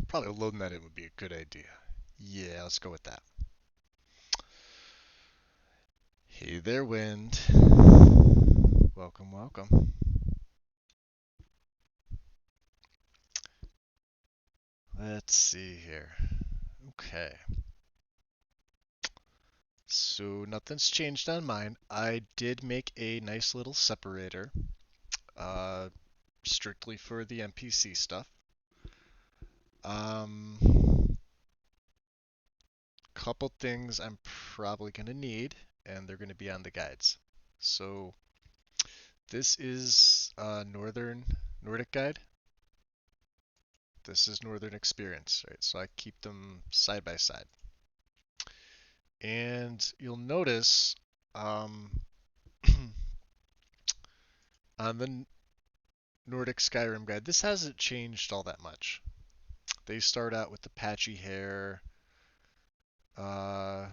probably loading that in would be a good idea. Yeah, let's go with that. Hey there, Wind. Welcome, welcome. Let's see here. Okay. So nothing's changed on mine. I did make a nice little separator, uh, strictly for the NPC stuff. Um, Couple things I'm probably gonna need, and they're gonna be on the guides. So this is Northern Nordic guide. This is Northern experience, right? So I keep them side by side. And you'll notice um, on the Nordic Skyrim guide, this hasn't changed all that much. They start out with the patchy hair. Uh,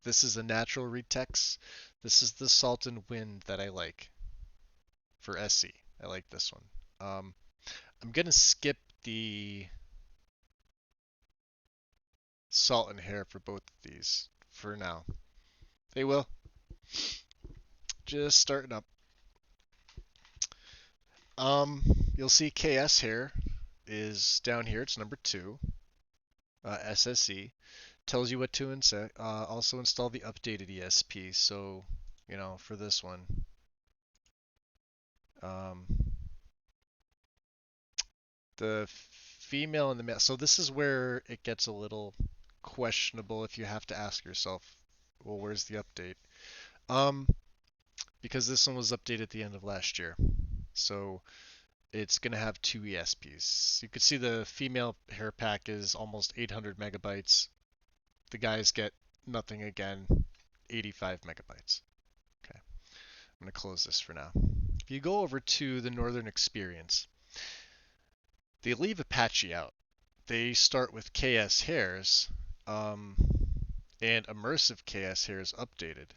this is a natural retext. This is the Salt and Wind that I like for SE. I like this one. I'm gonna skip the salt and hair for both of these for now. They will. Just starting up. You'll see KS here is down here. It's number 2. SSE tells you what to install. Also install the updated ESP. So, for this one, um, the female and the male. So this is where it gets a little questionable if you have to ask yourself, well, where's the update? Um, because this one was updated at the end of last year. So it's going to have 2 ESPs. You could see the female hair pack is almost 800 megabytes. The guys get nothing again, 85 megabytes. Okay, I'm going to close this for now. If you go over to the Northern Experience, they leave Apache out. They start with KS hairs, um, and immersive KS hairs updated,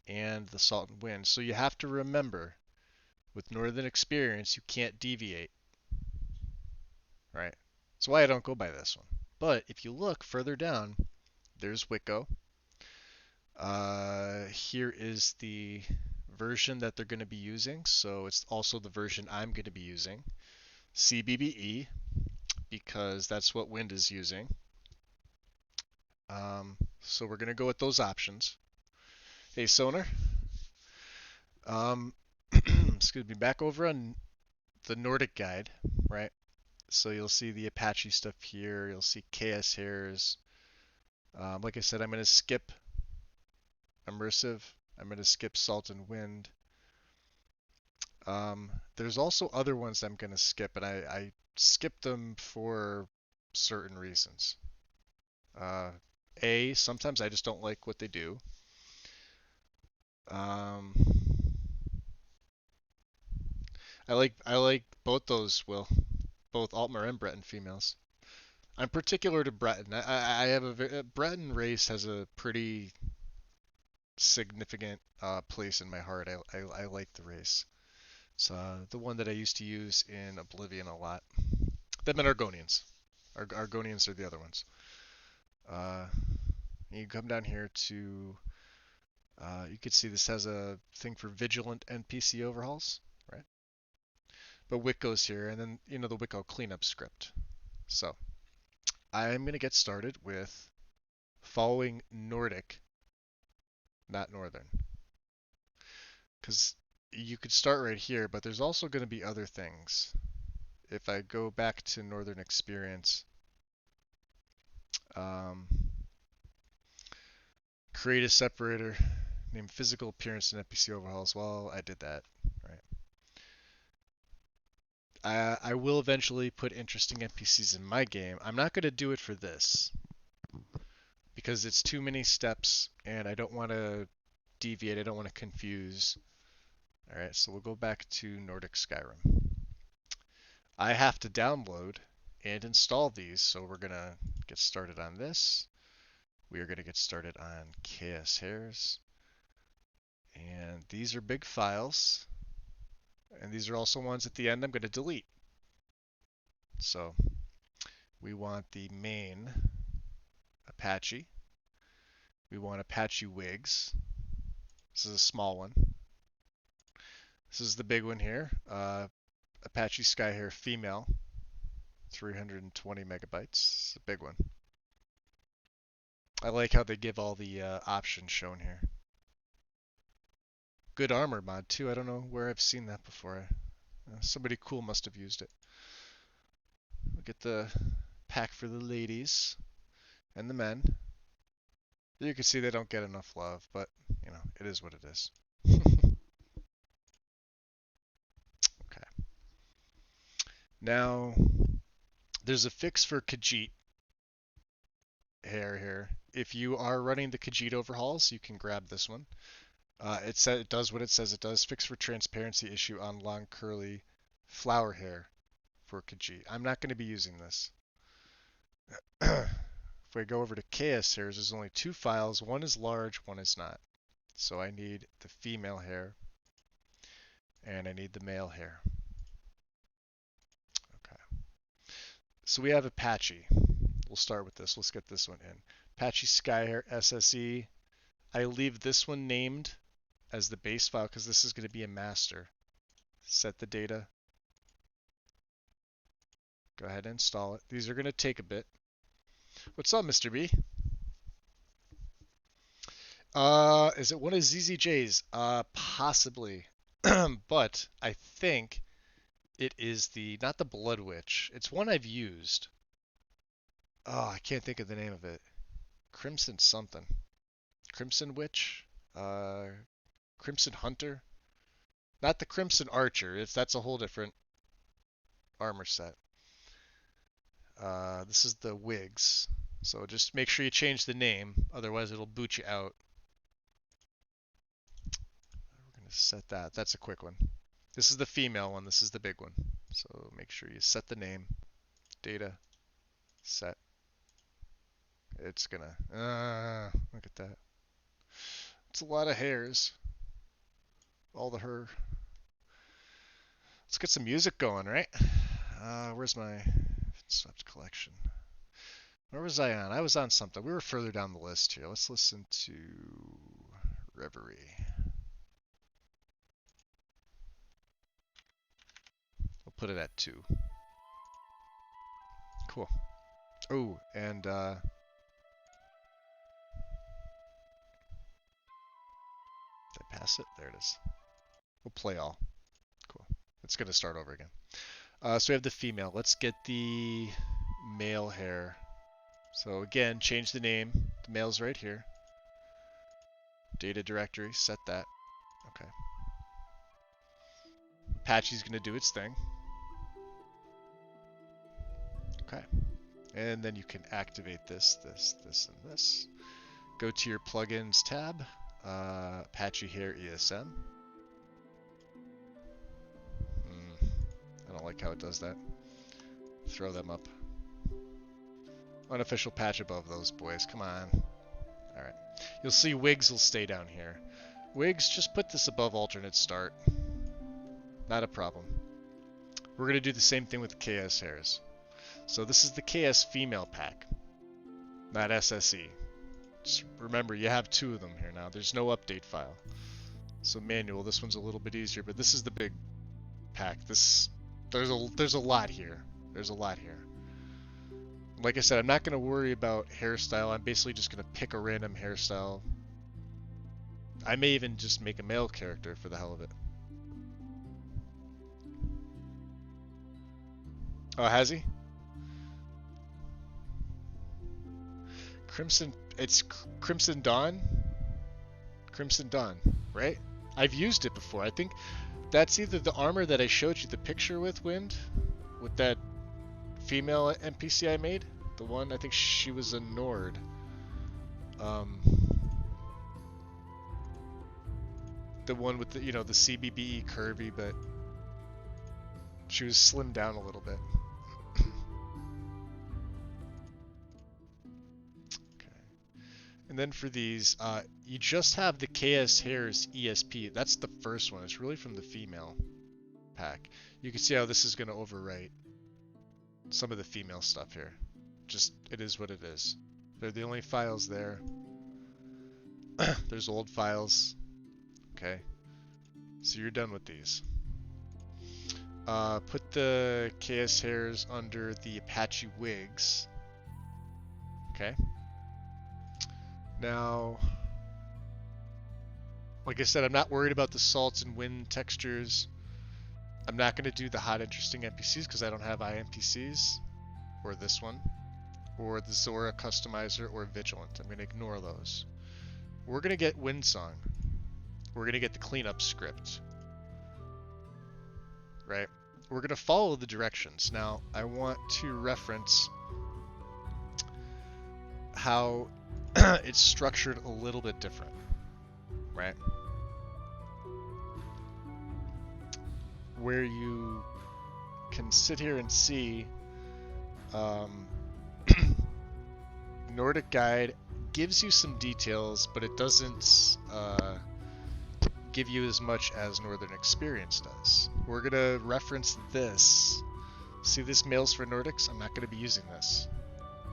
and the Salt and Wind. So you have to remember, with Northern Experience, you can't deviate, right? That's why I don't go by this one. But if you look further down, there's Wicco. Here is the version that they're going to be using. So it's also the version I'm going to be using. CBBE, because that's what Wind is using. So we're going to go with those options. Hey, Sonar. Excuse me, back over on the Nordic guide, right? So you'll see the Apache stuff here. You'll see KS hairs. Like I said, I'm going to skip immersive. I'm going to skip Salt and Wind. There's also other ones I'm going to skip, and I skip them for certain reasons. Uh, Sometimes I just don't like what they do. Um, I like both those, Will, both Altmer and Breton females. I'm particular to Breton. I have a Breton race has a pretty significant place in my heart. I like the race. It's the one that I used to use in Oblivion a lot. Them and Argonians. Argonians are the other ones. Uh, you come down here to, you can see this has a thing for vigilant NPC overhauls, right? But Wicco's here, and then, the Wicco cleanup script. So, I'm going to get started with following Nordic, not Northern. Because you could start right here, but there's also going to be other things. If I go back to Northern Experience, um, create a separator, name physical appearance and NPC overhauls. Well, I did that, right? I will eventually put interesting NPCs in my game. I'm not going to do it for this because it's too many steps and I don't want to deviate. I don't want to confuse. All right, so we'll go back to Nordic Skyrim. I have to download and install these, so we're going to get started on this. We are going to get started on KS Hairs. And these are big files. And these are also ones at the end I'm going to delete. So we want the main Apache. We want Apache wigs. This is a small one. This is the big one here. Apache Skyhair female, 320 megabytes. It's a big one. I like how they give all the options shown here. Good armor mod too. I don't know where I've seen that before. Somebody cool must have used it. We'll get the pack for the ladies and the men. You can see they don't get enough love, but you know, it is what it is. Okay. Now, there's a fix for Khajiit hair here. If you are running the Khajiit overhauls, you can grab this one. It does what it says it does. Fix for transparency issue on long curly flower hair for Khajiit. I'm not going to be using this. If I go over to KS hairs, there's only two files. One is large, one is not. So I need the female hair and I need the male hair. Okay. So we have Apache. We'll start with this. Let's get this one in. Apache Skyhair SSE. I leave this one named as the base file because this is going to be a master. Set the data. Go ahead and install it. These are going to take a bit. What's up, Mr. B? Is it one of ZZJ's? Possibly. But I think it is not the Blood Witch. It's one I've used. Oh, I can't think of the name of it. Crimson something. Crimson Witch? Crimson Hunter? Not the Crimson Archer. That's a whole different armor set. This is the wigs. So just make sure you change the name, otherwise it'll boot you out. We're going to set that. That's a quick one. This is the female one. This is the big one. So make sure you set the name, data, set. It's gonna, look at that. It's a lot of hairs. All the her. Let's get some music going, right? Where's my Vindsvept collection? Where was I on? I was on something. We were further down the list here. Let's listen to Reverie. We'll put it at 2. Cool. Oh, and did I pass it? There it is. We'll play all. Cool. It's going to start over again. So we have the female. Let's get the male hair. So again, change the name. The male's right here. Data directory, set that. Okay. Apache's going to do its thing. Okay. And then you can activate this, and this. Go to your plugins tab. Apache Hair ESM. I don't like how it does that. Throw them up. Unofficial patch above those boys. Come on. Alright. You'll see wigs will stay down here. Wigs, just put this above alternate start. Not a problem. We're going to do the same thing with KS hairs. So this is the KS female pack. Not SSE. Just remember, you have 2 of them here now. There's no update file. So manual, this one's a little bit easier, but this is the big pack. There's a lot here. There's a lot here. Like I said, I'm not going to worry about hairstyle. I'm basically just going to pick a random hairstyle. I may even just make a male character for the hell of it. Oh, has he? Crimson, it's Crimson Dawn? Crimson Dawn, right? I've used it before. I think that's either the armor that I showed you the picture with, Wind, with that female NPC I made. The one, I think she was a Nord. The one with the, the CBBE curvy, but she was slimmed down a little bit. And then for these, you just have the KS Hairs ESP. That's the first one. It's really from the female pack. You can see how this is going to overwrite. some of the female stuff here. Just, it is what it is. They're the only files there. There's old files. Okay. So you're done with these. Put the KS hairs under the Apache wigs. Okay. Now, like I said, I'm not worried about the salts and wind textures. I'm not going to do the hot interesting NPCs because I don't have INPCs, or this one, or the Zora customizer, or Vigilant. I'm going to ignore those. We're going to get Windsong. We're going to get the cleanup script. Right? We're going to follow the directions. Now, I want to reference how it's structured a little bit different. Right? Where you can sit here and see Nordic Guide gives you some details, but it doesn't give you as much as Northern Experience does. We're going to reference this. See this Mails for Nordics? I'm not going to be using this.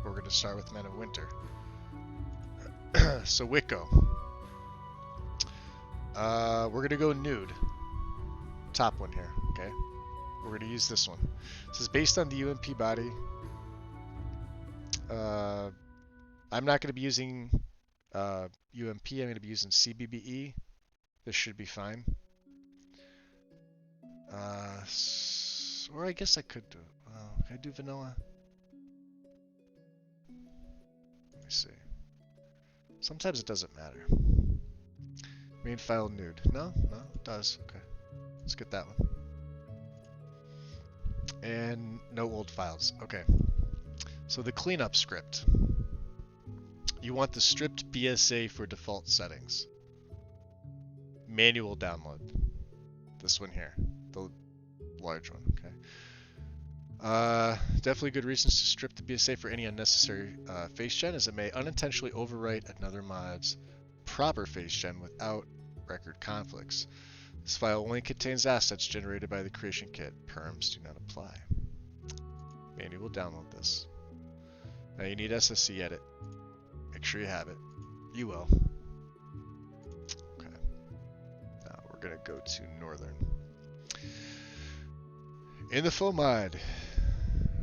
We're going to start with Men of Winter. So Wicco. We're going to go nude. Top one here, okay? We're going to use this one. This is based on the UMP body. I'm not going to be using UMP. I'm going to be using CBBE. This should be fine. Or I guess I could do... can I do vanilla? Let me see. Sometimes it doesn't matter. Main file nude. No, it does. Okay. Let's get that one. And no old files. Okay. So the cleanup script. You want the stripped BSA for default settings. Manual download. This one here. The large one. Okay. Definitely good reasons to strip the BSA for any unnecessary face gen, as it may unintentionally overwrite another mod's proper face gen without record conflicts. This file only contains assets generated by the creation kit. Perms do not apply. Manual download this. Now you need SSC edit. Make sure you have it. You will. Okay. Now we're gonna go to Northern. In the FOMod,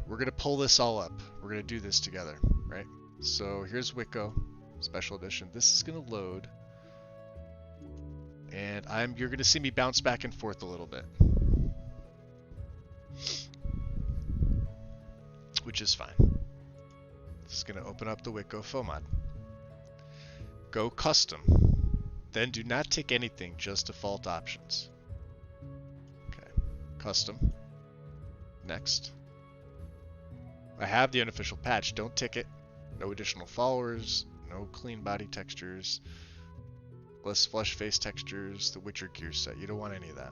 we're gonna pull this all up. We're gonna do this together, right? So here's Wicco, Special Edition. This is gonna load. And you're going to see me bounce back and forth a little bit. Which is fine. This is going to open up the Wicco FOMod. Go custom. Then do not tick anything, just default options. Okay. Custom. Next. I have the unofficial patch. Don't tick it. No additional followers. No clean body textures. Less flush face textures, the Witcher gear set. You don't want any of that.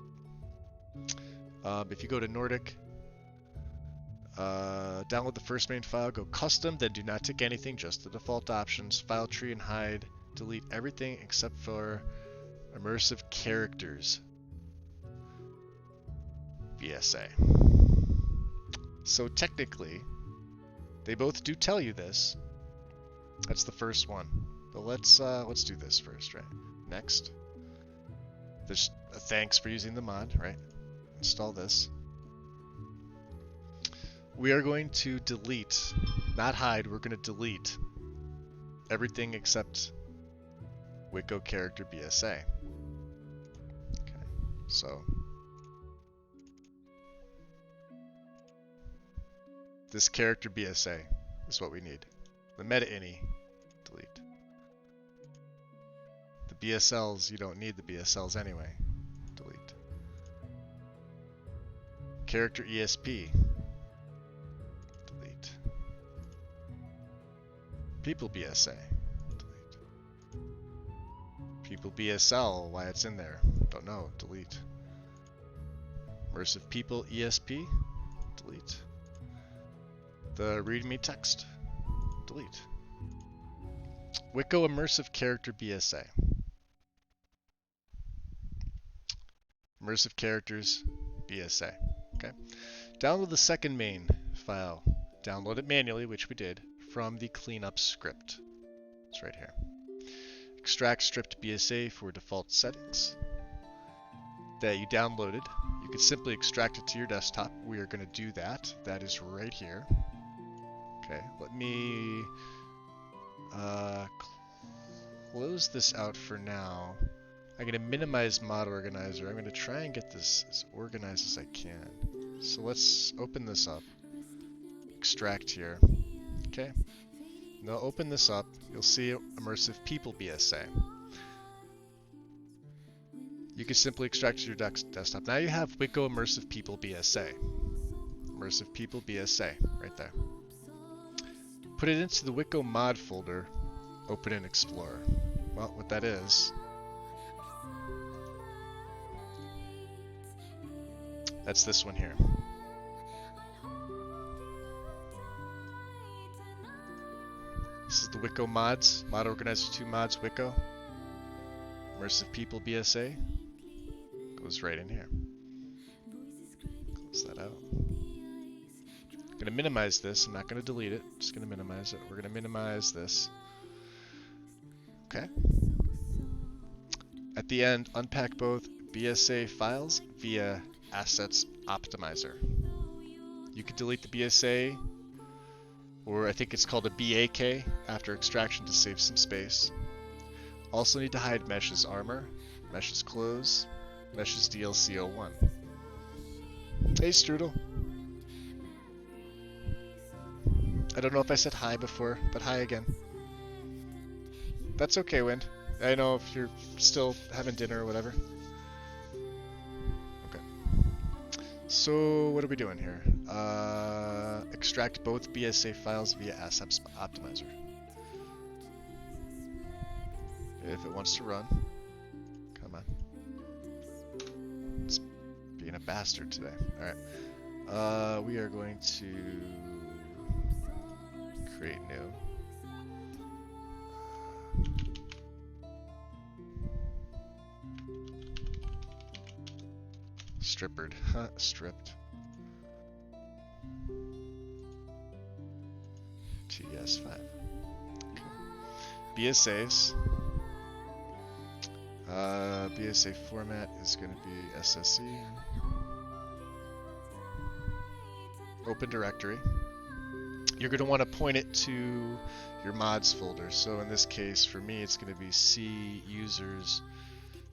If you go to Nordic, download the first main file, go custom, then do not tick anything, just the default options, file tree and hide, delete everything except for immersive characters. BSA. So technically, they both do tell you this. That's the first one. But let's do this first, right? Next. There's a thanks for using the mod, right? Install this. We are going to delete, not hide, we're going to delete everything except Wicco character BSA. Okay, so this character BSA is what we need. The meta ini, delete. The BSLs, you don't need the BSLs anyway. Delete. Character ESP. Delete. People BSA. Delete. People BSL, why it's in there. Don't know. Delete. Immersive People ESP. Delete. The README text. Delete. Wicco Immersive Character BSA. Immersive Characters BSA. Okay. Download the second main file download it manually, which we did, from the cleanup script. It's right here. Extract stripped BSA for default settings that you downloaded. You can simply extract it to your desktop. We are going to do that. That is right here. Okay, let me close this out for now. I'm going to minimize mod organizer. I'm going to try and get this as organized as I can. So let's open this up. Extract here. Okay. Now open this up. You'll see immersive people BSA. You can simply extract to your desktop. Now you have Wicco immersive people BSA. Immersive people BSA right there. Put it into the Wicco mod folder. Open in Explorer. Well, what that is, that's this one here. This is the Wicco mods. Mod Organizer 2 mods Wicco. Immersive People BSA. Goes right in here. Close that out. I'm going to minimize this. I'm not going to delete it. I'm just going to minimize it. We're going to minimize this. Okay. At the end, unpack both BSA files via Assets Optimizer. You can delete the BSA, or I think it's called a BAK, after extraction to save some space. Also need to hide Mesh's armor, Mesh's clothes, Mesh's DLC 01. Hey Strudel. I don't know if I said hi before, but hi again. That's okay, Wind. I know if you're still having dinner or whatever. Okay. So what are we doing here? Extract both BSA files via Assets Optimizer. If it wants to run. Come on. It's being a bastard today. Alright. We are going to create new. Strippered. Huh, stripped. TS5. Okay. BSAs. BSA format is going to be SSE. Open directory. You're going to want to point it to your mods folder. So in this case, for me, it's going to be C, users,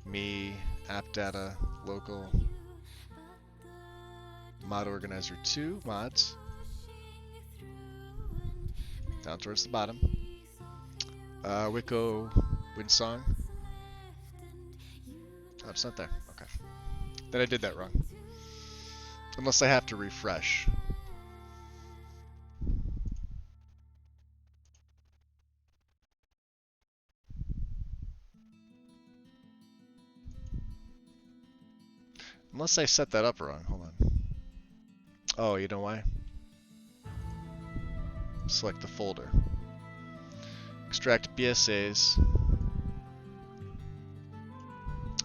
me, app data, local, mod organizer 2, mods, down towards the bottom, Wicco Windsong. Oh, it's not there. Okay. Then I did that wrong. Unless I have to refresh. Unless I set that up wrong. Hold on. Oh, you know why? Select the folder. Extract BSAs.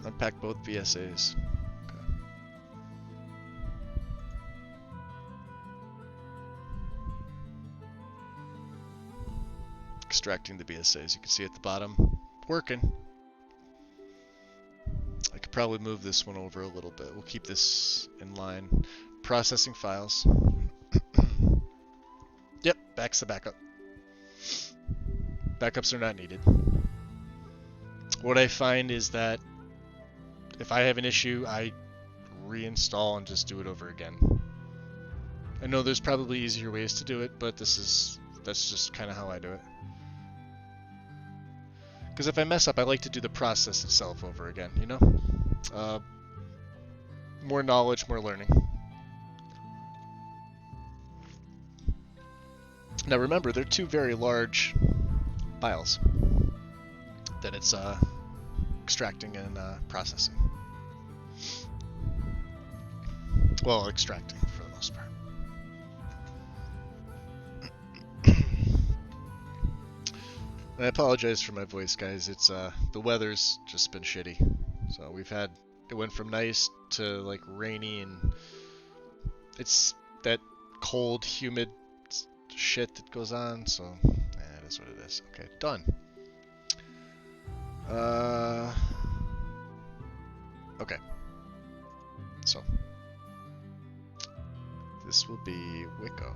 Unpack both BSAs. Okay. Extracting the BSAs. You can see at the bottom. Working. I could probably move this one over a little bit. We'll keep this in line. Processing files. Yep, back's the backup. Backups are not needed. What I find is that if I have an issue, I reinstall and just do it over again. I know there's probably easier ways to do it, but that's just kind of how I do it. Because if I mess up, I like to do the process itself over again, you know? More knowledge, more learning. Now remember, they're two very large files that it's extracting and processing. Well, extracting for the most part. I apologize for my voice, guys. It's the weather's just been shitty. So it went from nice to like rainy, and it's that cold, humid shit that goes on, so it is what it is. Okay, done. Okay. So this will be Wicco.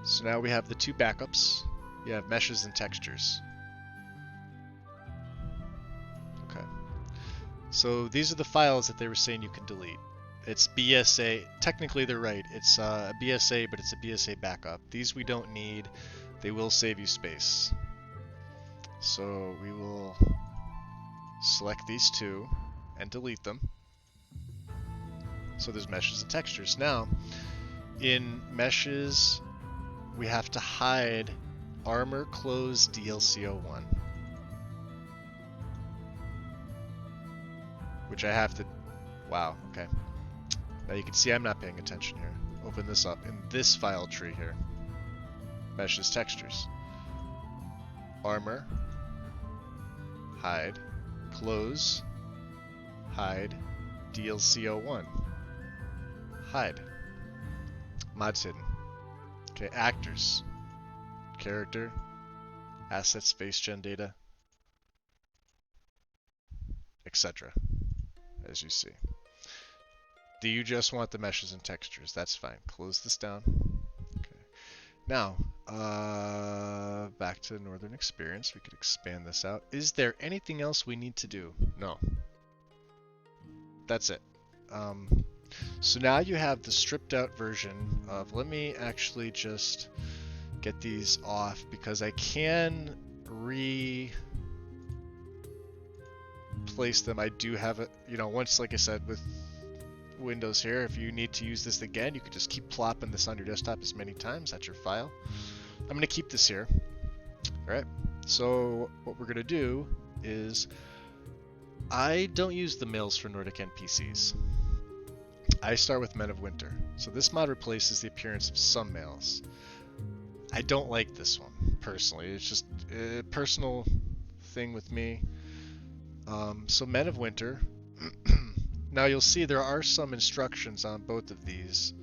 So now we have the two backups. You have meshes and textures. Okay. So these are the files that they were saying you can delete. It's BSA. Technically, they're right. It's a BSA, but it's a BSA backup. These we don't need. They will save you space. So we will select these two and delete them. So there's meshes and textures. Now, in meshes, we have to hide armor clothes DLC01. Which I have to... Wow, okay. Now you can see I'm not paying attention here. Open this up in this file tree here. Meshes, textures. Armor. Hide. Clothes. Hide. DLC01. Hide. Mods hidden. Okay, actors. Character. Assets, face gen data. Etc. As you see. Do you just want the meshes and textures? That's fine. Close this down. Okay. Now, back to Northern Experience. We could expand this out. Is there anything else we need to do? No. That's it. So now you have the stripped out version of, let me actually just get these off because I can replace them. I do have it, once, like I said, with Windows here, if you need to use this again, you could just keep plopping this on your desktop as many times. That's your file. I'm going to keep this here. Alright, so what we're going to do is, I don't use the mails for Nordic NPCs. I start with Men of Winter. So this mod replaces the appearance of some males. I don't like this one, personally. It's just a personal thing with me. So Men of Winter. Now you'll see there are some instructions on both of these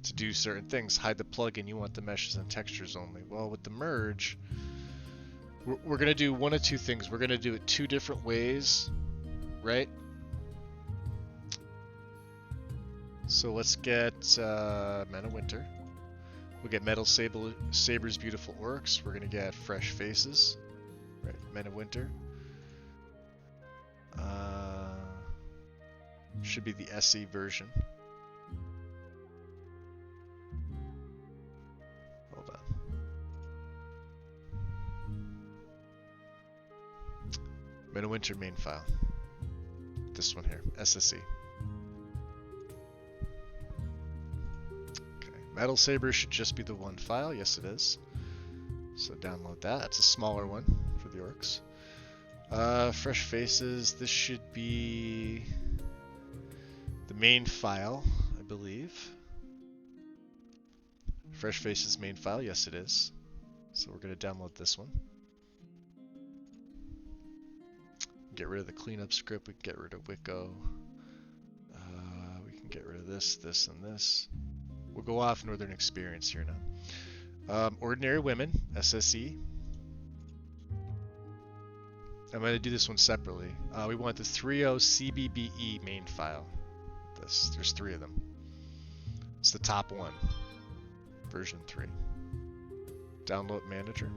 to do certain things. Hide the plugin, you want the meshes and textures only. Well, with the merge, we're going to do one of two things. We're going to do it two different ways, right? So let's get Men of Winter. We'll get Metal Saber's Beautiful Orcs. We're going to get Fresh Faces, right? Men of Winter. Should be the SE version. Hold on. Men of Winter main file. This one here, SSE. Okay, Metal Saber should just be the one file. Yes, it is. So download that. That's a smaller one for the orcs. Fresh Faces. This should be the main file, I believe. Fresh Faces main file, yes it is. So we're going to download this one. Get rid of the cleanup script, we can get rid of Wicco. We can get rid of this, this, and this. We'll go off Northern Experience here now. Ordinary Women, SSE. I'm going to do this one separately. We want the 3.0 CBBE main file. There's three of them. It's the top one. Version 3. Download Manager.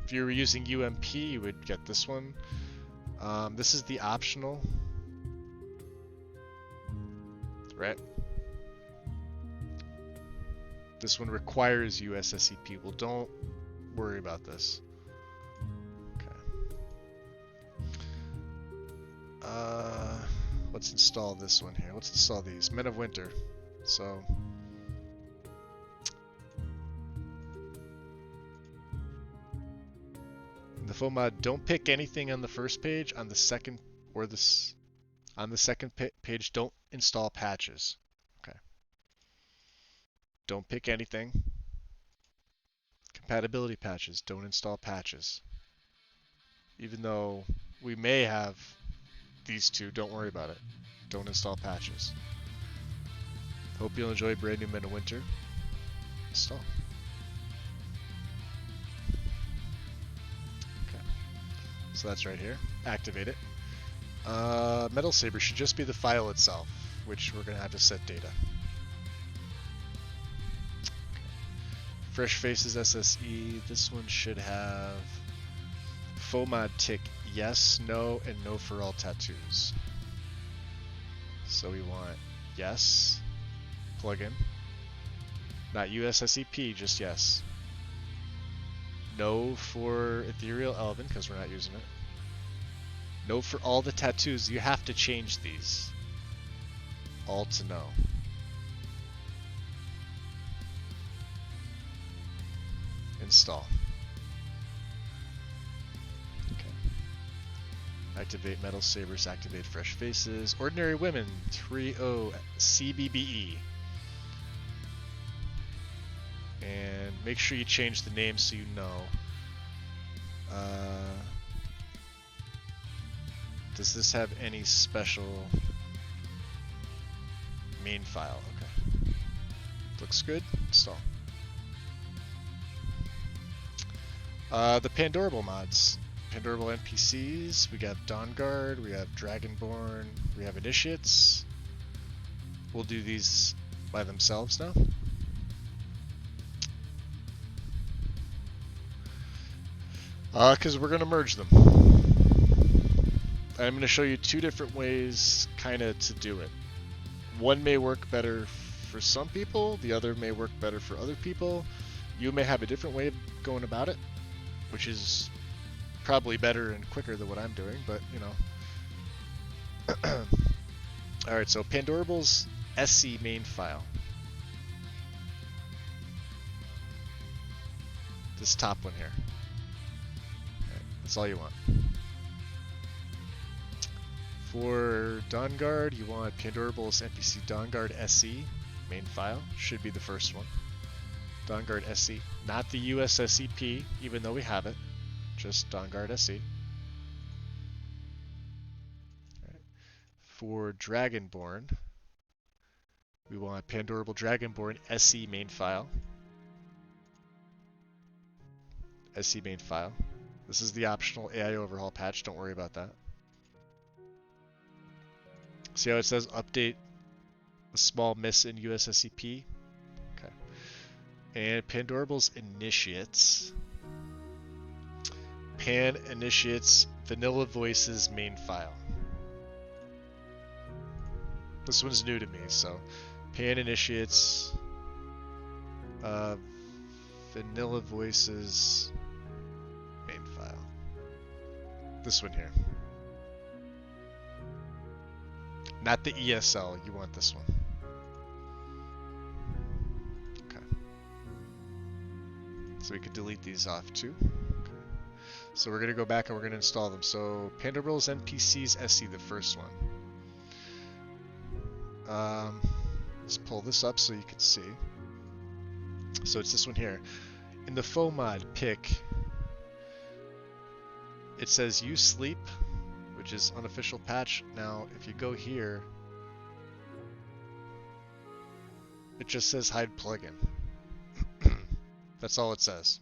If you were using UMP, you would get this one. This is the optional. Right? This one requires USSEP. Well, don't worry about this. Let's install this one here. Let's install these. Men of Winter. So in the full mod, don't pick anything on the first page. On the second or this on the second page, don't install patches. Okay. Don't pick anything. Compatibility patches. Don't install patches. Even though we may have these two, don't worry about it. Don't install patches. Hope you'll enjoy Brand New Men of Winter. Install. Okay. So that's right here. Activate it. Metal Saber should just be the file itself, which we're going to have to set data. Fresh Faces SSE. This one should have FOMOD tick yes, no, and no for all tattoos. So we want yes, plugin. Not USSEP, just yes. No for Ethereal Elven, because we're not using it. No for all the tattoos. You have to change these. All to no. Install. Okay. Activate Metal Sabers, activate Fresh Faces. Ordinary Women, 3.0 CBBE. And make sure you change the name so you know. Does this have any special main file? Okay. Looks good. Install. The Pandorable mods. Pandorable NPCs. We got Dawnguard, we have Dragonborn, we have Initiates. We'll do these by themselves now. Because we're going to merge them. I'm going to show you two different ways kind of to do it. One may work better for some people, the other may work better for other people. You may have a different way of going about it, which is probably better and quicker than what I'm doing, but you know. Alright, so Pandorable's SC main file. This top one here. Alright, that's all you want. For Dawnguard, you want Pandorable's NPC Dawnguard SE main file. Should be the first one. Dawnguard SE, not the USSEP, even though we have it. Just Dawnguard SE. Right. For Dragonborn, we want Pandorable Dragonborn SE main file. SE main file. This is the optional AI overhaul patch. Don't worry about that. See how it says update a small miss in USSEP? Okay. And Pandorable's Initiates. Pan Initiates Vanilla Voices main file. This one's new to me, so Pan Initiates Vanilla Voices main file. This one here. Not the ESL, you want this one. Okay. So we could delete these off too. Okay. So we're going to go back and we're going to install them. So Pandorable's NPCs SE, the first one. Let's pull this up so you can see. So it's this one here. In the FOMOD pick, it says you sleep, which is unofficial patch. Now, if you go here, it just says hide plugin. That's all it says.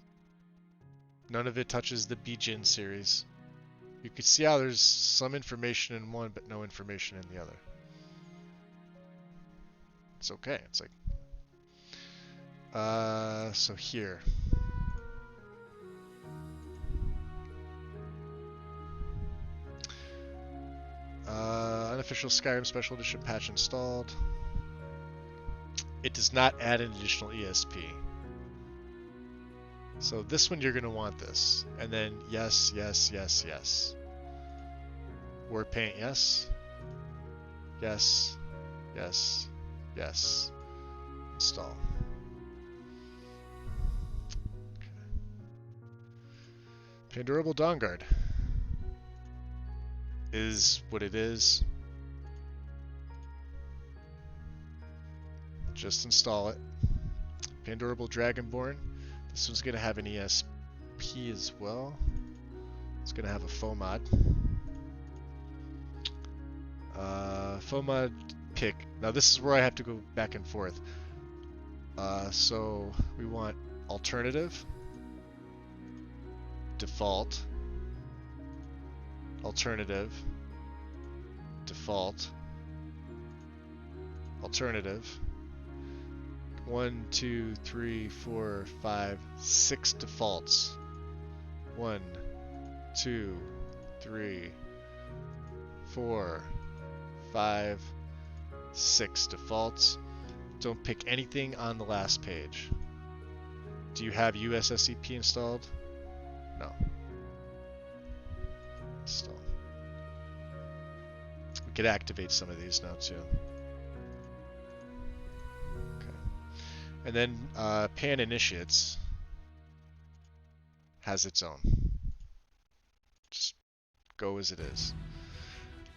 None of it touches the BGin series. You can see how there's some information in one, but no information in the other. It's okay. It's like, so here. Unofficial Skyrim Special Edition patch installed. It does not add an additional ESP. So this one you're going to want this. And then yes, yes, yes, yes. Word paint, yes. Yes, yes, yes. Install. Okay. Pandorable Dawnguard is what it is. Just install it. Pandorable Dragonborn. This one's going to have an ESP as well. It's going to have a FOMOD. FOMOD pick. Now this is where I have to go back and forth. So we want alternative, default, alternative, default, alternative. 1, 2, 3, 4, 5, 6 defaults. 1, 2, 3, 4, 5, 6 defaults. Don't pick anything on the last page. Do you have USSEP installed? No. Install. We could activate some of these now too. Okay. And then pan initiates has its own. Just go as it is.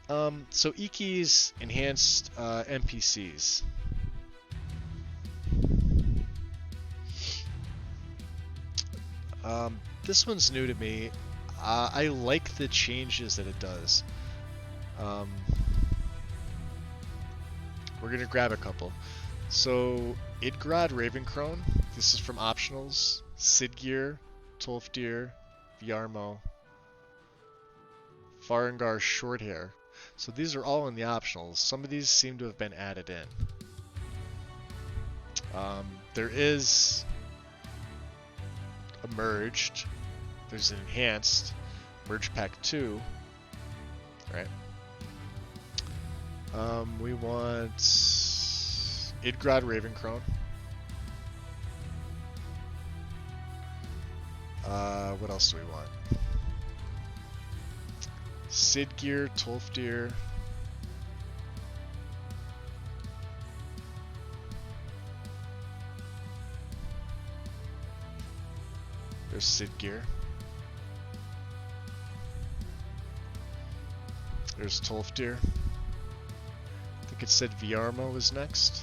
So Iki's enhanced NPCs. This one's new to me. I like the changes that it does. We're gonna grab a couple. So Idgrad Ravencrone. This is from optionals. Sidgeir, Tolfdir, Viarmo, Farengar Shorthair. So these are all in the optionals. Some of these seem to have been added in. There is a merged. There's an enhanced merge pack 2. Right. We want Idgrad Ravencrone. What else do we want? Sidgeir, Tolfdir. There's Sidgeir. There's Tolfdir. I think it said Viarmo was next.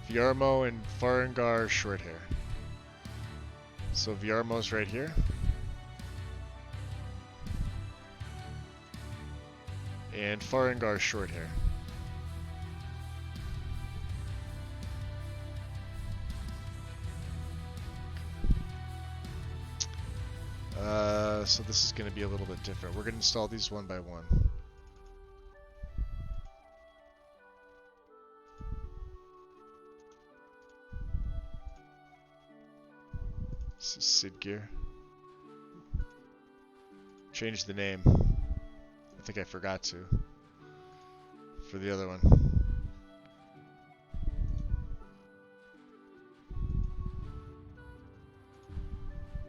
Viarmo and Farengar Shorthair. So Viarmo's right here. And Farengar Shorthair. So this is going to be a little bit different. We're going to install these one by one. This is Sidgeir. Change the name. I think I forgot to. For the other one.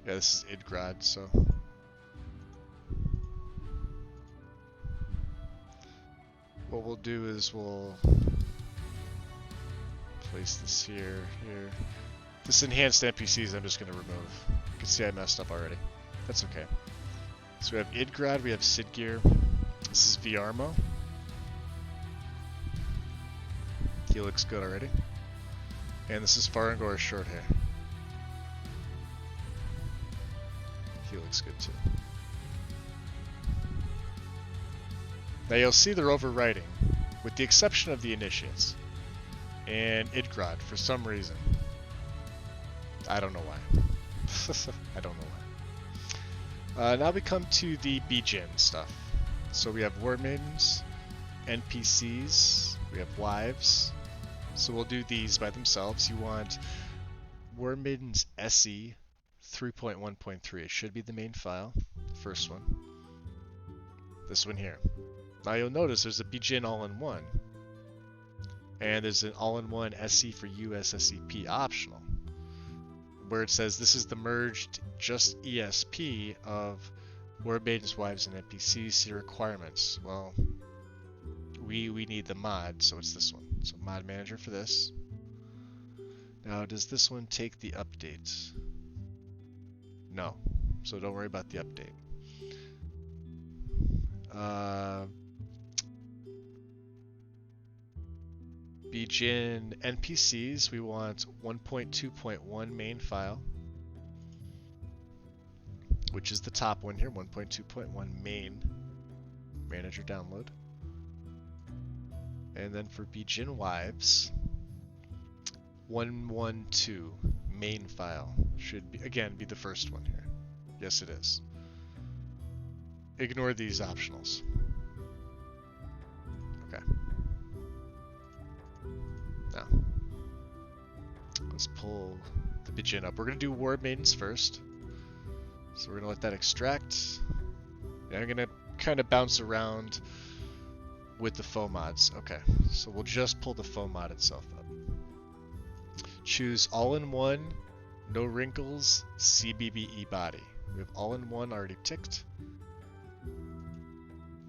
Yeah, this is Idgrad, so. What we'll do is we'll place this here. This enhanced NPCs I'm just going to remove. You can see I messed up already. That's okay. So we have Idgrad, we have Sidgeir. This is Viarmo. He looks good already. And this is Farengar Shorthair. He looks good too. Now you'll see they're overwriting, with the exception of the initiates. And Idgrad, for some reason. I don't know why. I don't know why. Now we come to the Bijin stuff. So we have War Maidens, NPCs, we have Wives. So we'll do these by themselves. You want War Maidens SE 3.1.3. It should be the main file. The first one. This one here. Now you'll notice there's a Bijin all-in-one. And there's an all-in-one SE for USSEP optional. Where it says this is the merged just ESP of War Maidens, Wives, and NPCs. See requirements. Well, we need the mod, so it's this one. So mod manager for this. Now, does this one take the updates? No. So don't worry about the update. Bijin NPCs, we want 1.2.1 main file, which is the top one here, 1.2.1 main manager download. And then for Bijin Wives, 112 main file should be, again, be the first one here. Yes, it is. Ignore these optionals. Okay. Now, let's pull the Bijin up. We're going to do War Maidens first. So we're going to let that extract. And I'm going to kind of bounce around with the foam mods. Okay, so we'll just pull the foam mod itself up. Choose all-in-one, no wrinkles, CBBE body. We have all-in-one already ticked.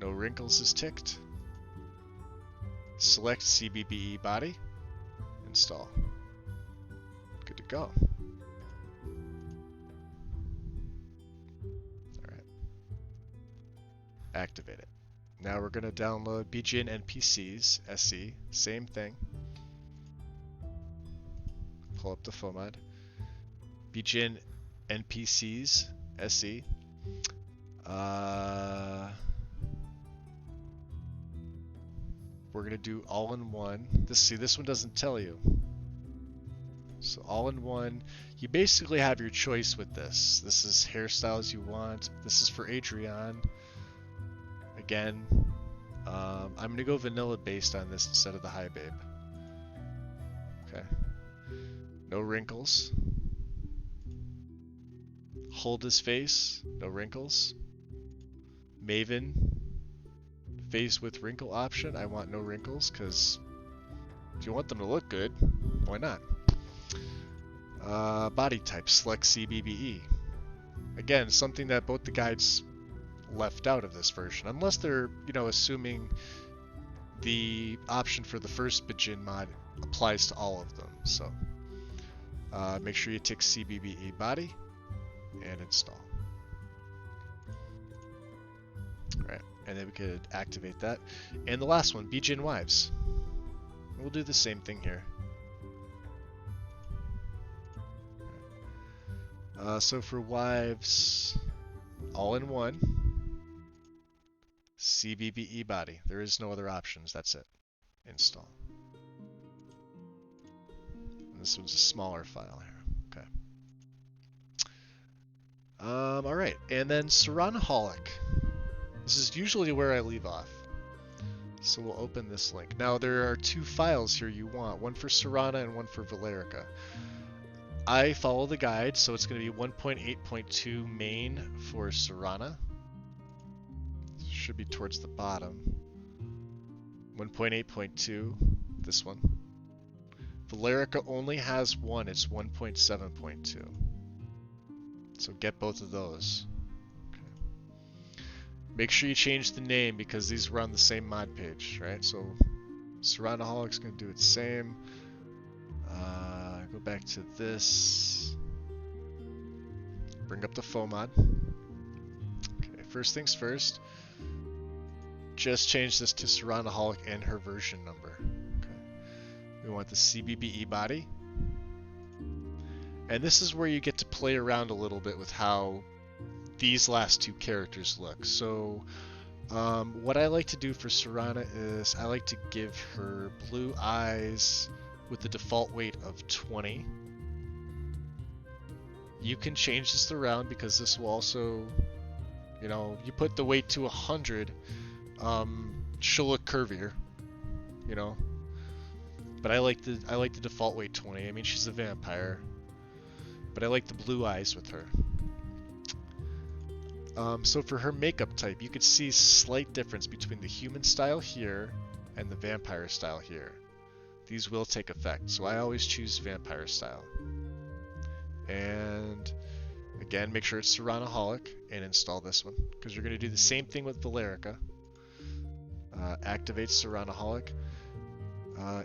No wrinkles is ticked. Select CBBE body. Install. Good to go. Alright. Activate it. Now we're going to download Bijin NPCs, SE, same thing. Pull up the FOMOD. Bijin NPCs, SE. We're going to do all-in-one. This one doesn't tell you. So all-in-one, you basically have your choice with this. This is hairstyles you want. This is for Adrian. Again, I'm going to go vanilla based on this instead of the high babe. Okay. No wrinkles. Hold his face. No wrinkles. Maven. Face with wrinkle option. I want no wrinkles because if you want them to look good, why not? Body type. Select CBBE. Again, something that both the guides left out of this version, unless they're, assuming the option for the first Bijin mod applies to all of them. So make sure you tick CBBE body and install. Alright, and then we could activate that. And the last one, Bijin Wives. We'll do the same thing here. So for Wives, all-in-one, CBBE body. There is no other options. That's it. Install. And this one's a smaller file here. Okay. Alright. And then Serranaholic. This is usually where I leave off. So we'll open this link. Now there are two files here you want. One for Serrana and one for Valerica. I follow the guide, so it's going to be 1.8.2 main for Serrana. Should be towards the bottom. 1.8.2, this one. Valerica only has one, it's 1.7.2. So get both of those. Okay. Make sure you change the name because these were on the same mod page, right? So Serranaholic's going to do its same. Go back to this. Bring up the FOMOD. Okay, first things first. Just change this to Serranaholic and her version number. Okay. We want the CBBE body. And this is where you get to play around a little bit with how these last two characters look. So what I like to do for Serrana is I like to give her blue eyes with the default weight of 20. You can change this around because this will also, you put the weight to 100, she'll look curvier, But I like the default weight 20. I mean, she's a vampire, but I like the blue eyes with her. So for her makeup type, you could see slight difference between the human style here and the vampire style here. These will take effect, so I always choose vampire style. And again, make sure it's Serranaholic and install this one, because you're going to do the same thing with Valerica. Activate Serranaholic.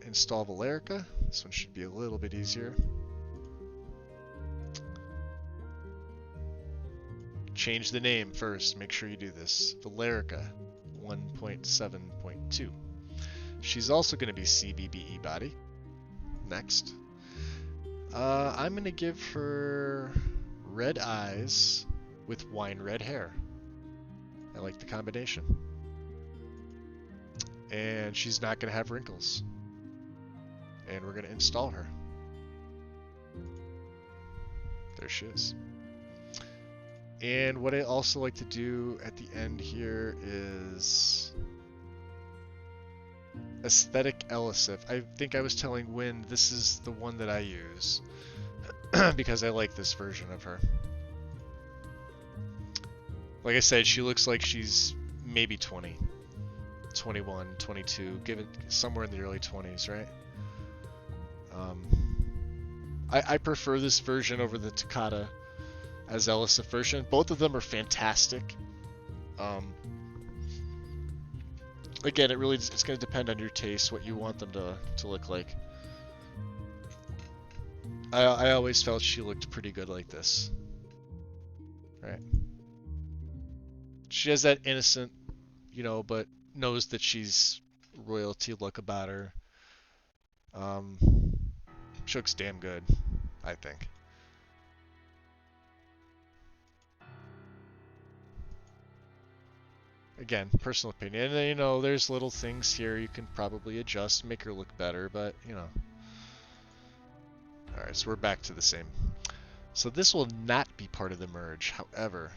Install Valerica. This one should be a little bit easier. Change the name first. Make sure you do this. Valerica 1.7.2. She's also going to be CBBE body. Next. I'm going to give her red eyes with wine red hair. I like the combination. And she's not going to have wrinkles. And we're going to install her. There she is. And what I also like to do at the end here is aesthetic Elisif. I think I was telling Win this is the one that I use because I like this version of her. Like I said, she looks like she's maybe 20, 21, 22, given somewhere in the early 20s, right? I prefer this version over the Takata as Elisif version. Both of them are fantastic. Again, it's going to depend on your taste, what you want them to look like. I always felt she looked pretty good like this. Right. She has that innocent, but knows that she's royalty look about her. She looks damn good, I think. Again, personal opinion. And, there's little things here you can probably adjust, make her look better, but, Alright, so we're back to the same. So this will not be part of the merge. However,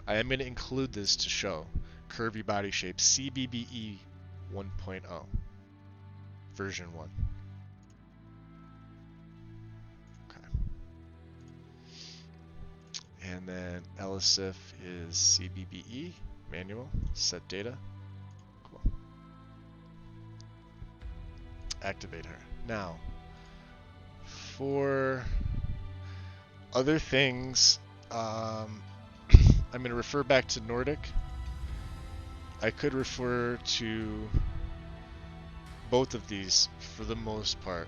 I am going to include this to show curvy body shape CBBE 1.0 version 1. And then Elisif is CBBE, manual, set data. Cool. Activate her. Now, for other things, I'm going to refer back to Nordic. I could refer to both of these for the most part.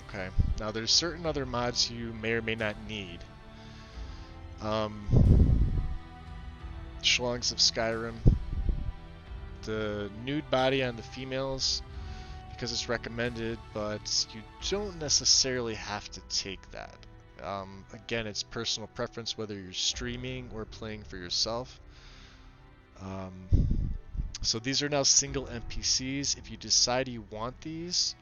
Okay. Now, there's certain other mods you may or may not need. Schlongs of Skyrim, the nude body on the females, because it's recommended, but you don't necessarily have to take that. Again, it's personal preference whether you're streaming or playing for yourself. So these are now single NPCs. If you decide you want these,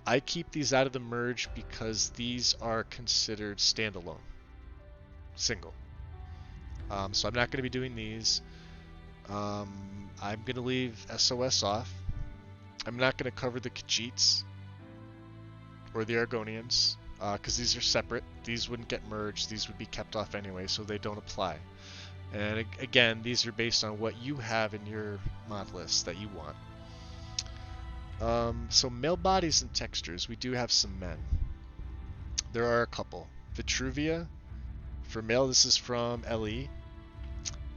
I keep these out of the merge because these are considered standalone. Single. So I'm not going to be doing these. I'm going to leave SOS off. I'm not going to cover the Khajiits or the Argonians because these are separate. These wouldn't get merged. These would be kept off anyway, so they don't apply. And again, these are based on what you have in your mod list that you want. So male bodies and textures. We do have some men. There are a couple. Vitruvia. For male, this is from LE.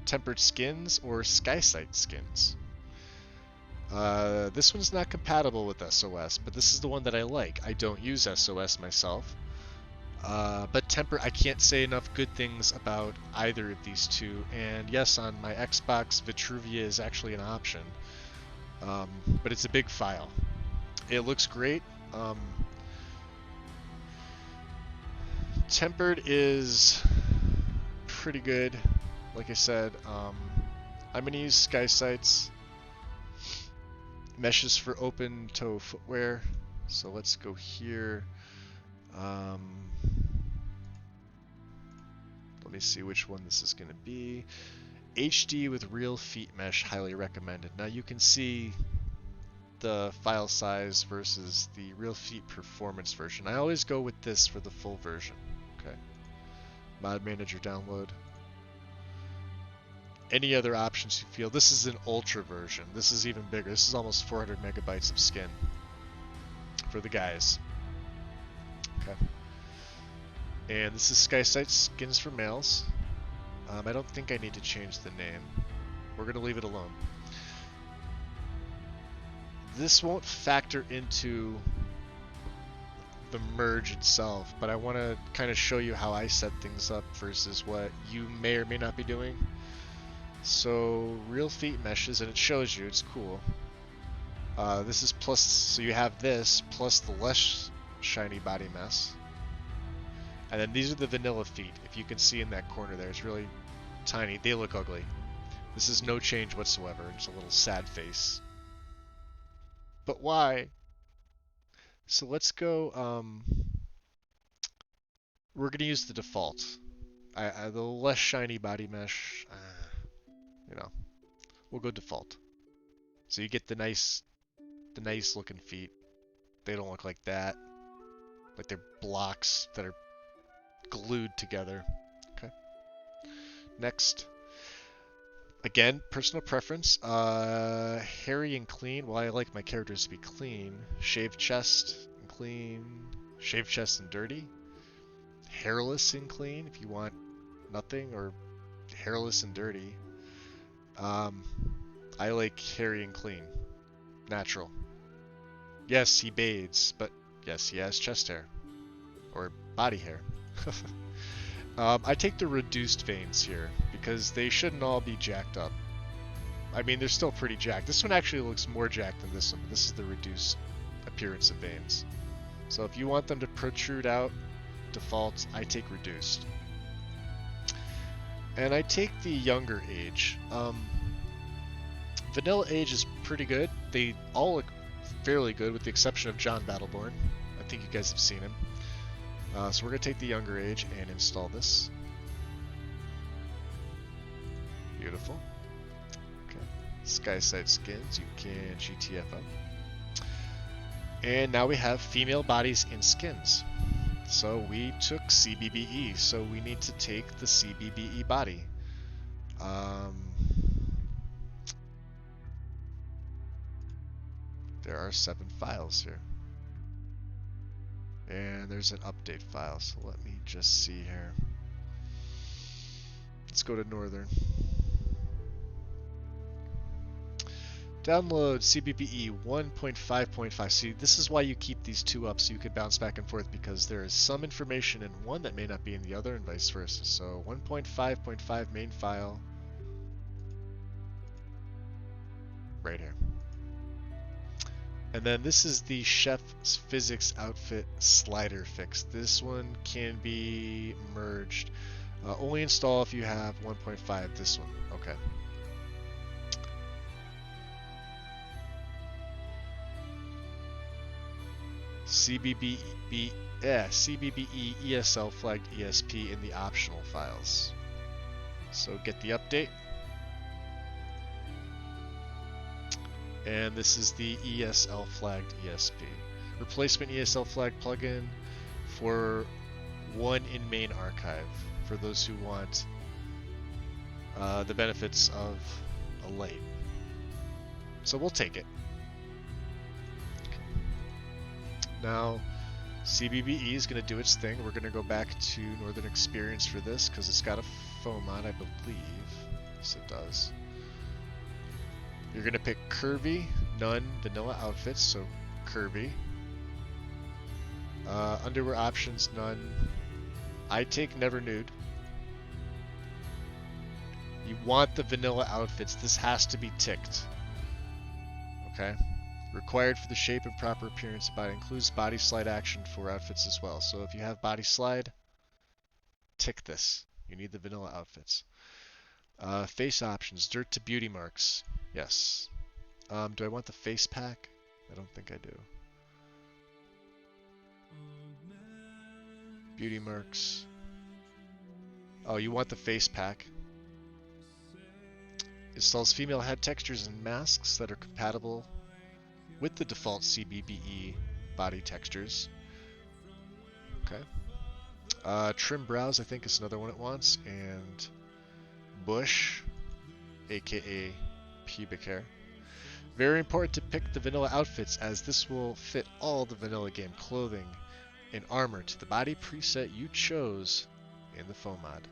Tempered skins or Skysight skins. This one's not compatible with SOS, but this is the one that I like. I don't use SOS myself. But Tempered, I can't say enough good things about either of these two. And yes, on my Xbox, Vitruvia is actually an option. But it's a big file. It looks great. Tempered is pretty good. Like I said, I'm going to use Sky Sights. Meshes for open toe footwear. So let's go here. Let me see which one this is going to be. HD with real feet mesh, highly recommended. Now you can see the file size versus the real feet performance version. I always go with this for the full version. Okay. Mod manager download. Any other options you feel. This is an ultra version. This is even bigger. This is almost 400 megabytes of skin for the guys. Okay. And this is Skysight skins for males. I don't think I need to change the name. We're going to leave it alone. This won't factor into the merge itself, but I want to kind of show you how I set things up versus what you may or may not be doing. So real feet meshes, and it shows you, it's cool. This is plus, so you have this plus the less shiny body mess. And then these are the vanilla feet. If you can see in that corner there, it's really tiny. They look ugly. This is no change whatsoever. It's a little sad face. But why? So let's go, we're gonna use the default. The less shiny body mesh, you know, we'll go default. So you get the nice looking feet. They don't look like that. Like they're blocks that are glued together. Okay. Next. Again, personal preference. Hairy and clean. Well, I like my characters to be clean. Shaved chest and clean. Shaved chest and dirty. Hairless and clean if you want nothing, or hairless and dirty. I like hairy and clean. Natural. Yes, he bathes, but yes, he has chest hair. Or body hair. I take the reduced veins here, because they shouldn't all be jacked up. I mean, they're still pretty jacked. This one actually looks more jacked than this one, but this is the reduced appearance of veins. So if you want them to protrude out, default, I take reduced. And I take the younger age. Vanilla age is pretty good. They all look fairly good, with the exception of John Battleborn. I think you guys have seen him. So we're going to take the younger age and install this. Beautiful. Okay. Skyside skins, you can GTFO. And now we have female bodies in skins. So we took CBBE, so we need to take the CBBE body. There are 7 files here. And there's an update file, so let me just see here. Let's go to Northern. Download CBBE 1.5.5. See, this is why you keep these two up, so you can bounce back and forth, because there is some information in one that may not be in the other, and vice versa. So 1.5.5 main file. Right here. And then this is the Chef's Physics Outfit Slider Fix. This one can be merged. Only install if you have 1.5, this one. Okay. CBBE ESL flagged ESP in the optional files. So get the update. And this is the ESL flagged ESP. Replacement ESL flag plugin for one in main archive, for those who want the benefits of a light. So we'll take it. Now, CBBE is going to do its thing. We're going to go back to Northern Experience for this, because it's got a foam on, I believe. Yes, it does. You're going to pick curvy, none, vanilla outfits, so curvy. Underwear options, none. I take never nude. You want the vanilla outfits. This has to be ticked. Okay? Required for the shape and proper appearance of body. Includes body slide action for outfits as well. So if you have body slide, tick this. You need the vanilla outfits. Face options, dirt to beauty marks. Yes. Do I want the face pack? I don't think I do. Beauty marks. Oh, you want the face pack. Installs female head textures and masks that are compatible with the default CBBE body textures. Okay. Trim brows, I think, is another one it wants. And bush, aka pubic hair. Very important to pick the vanilla outfits, as this will fit all the vanilla game clothing and armor to the body preset you chose in the foam mod.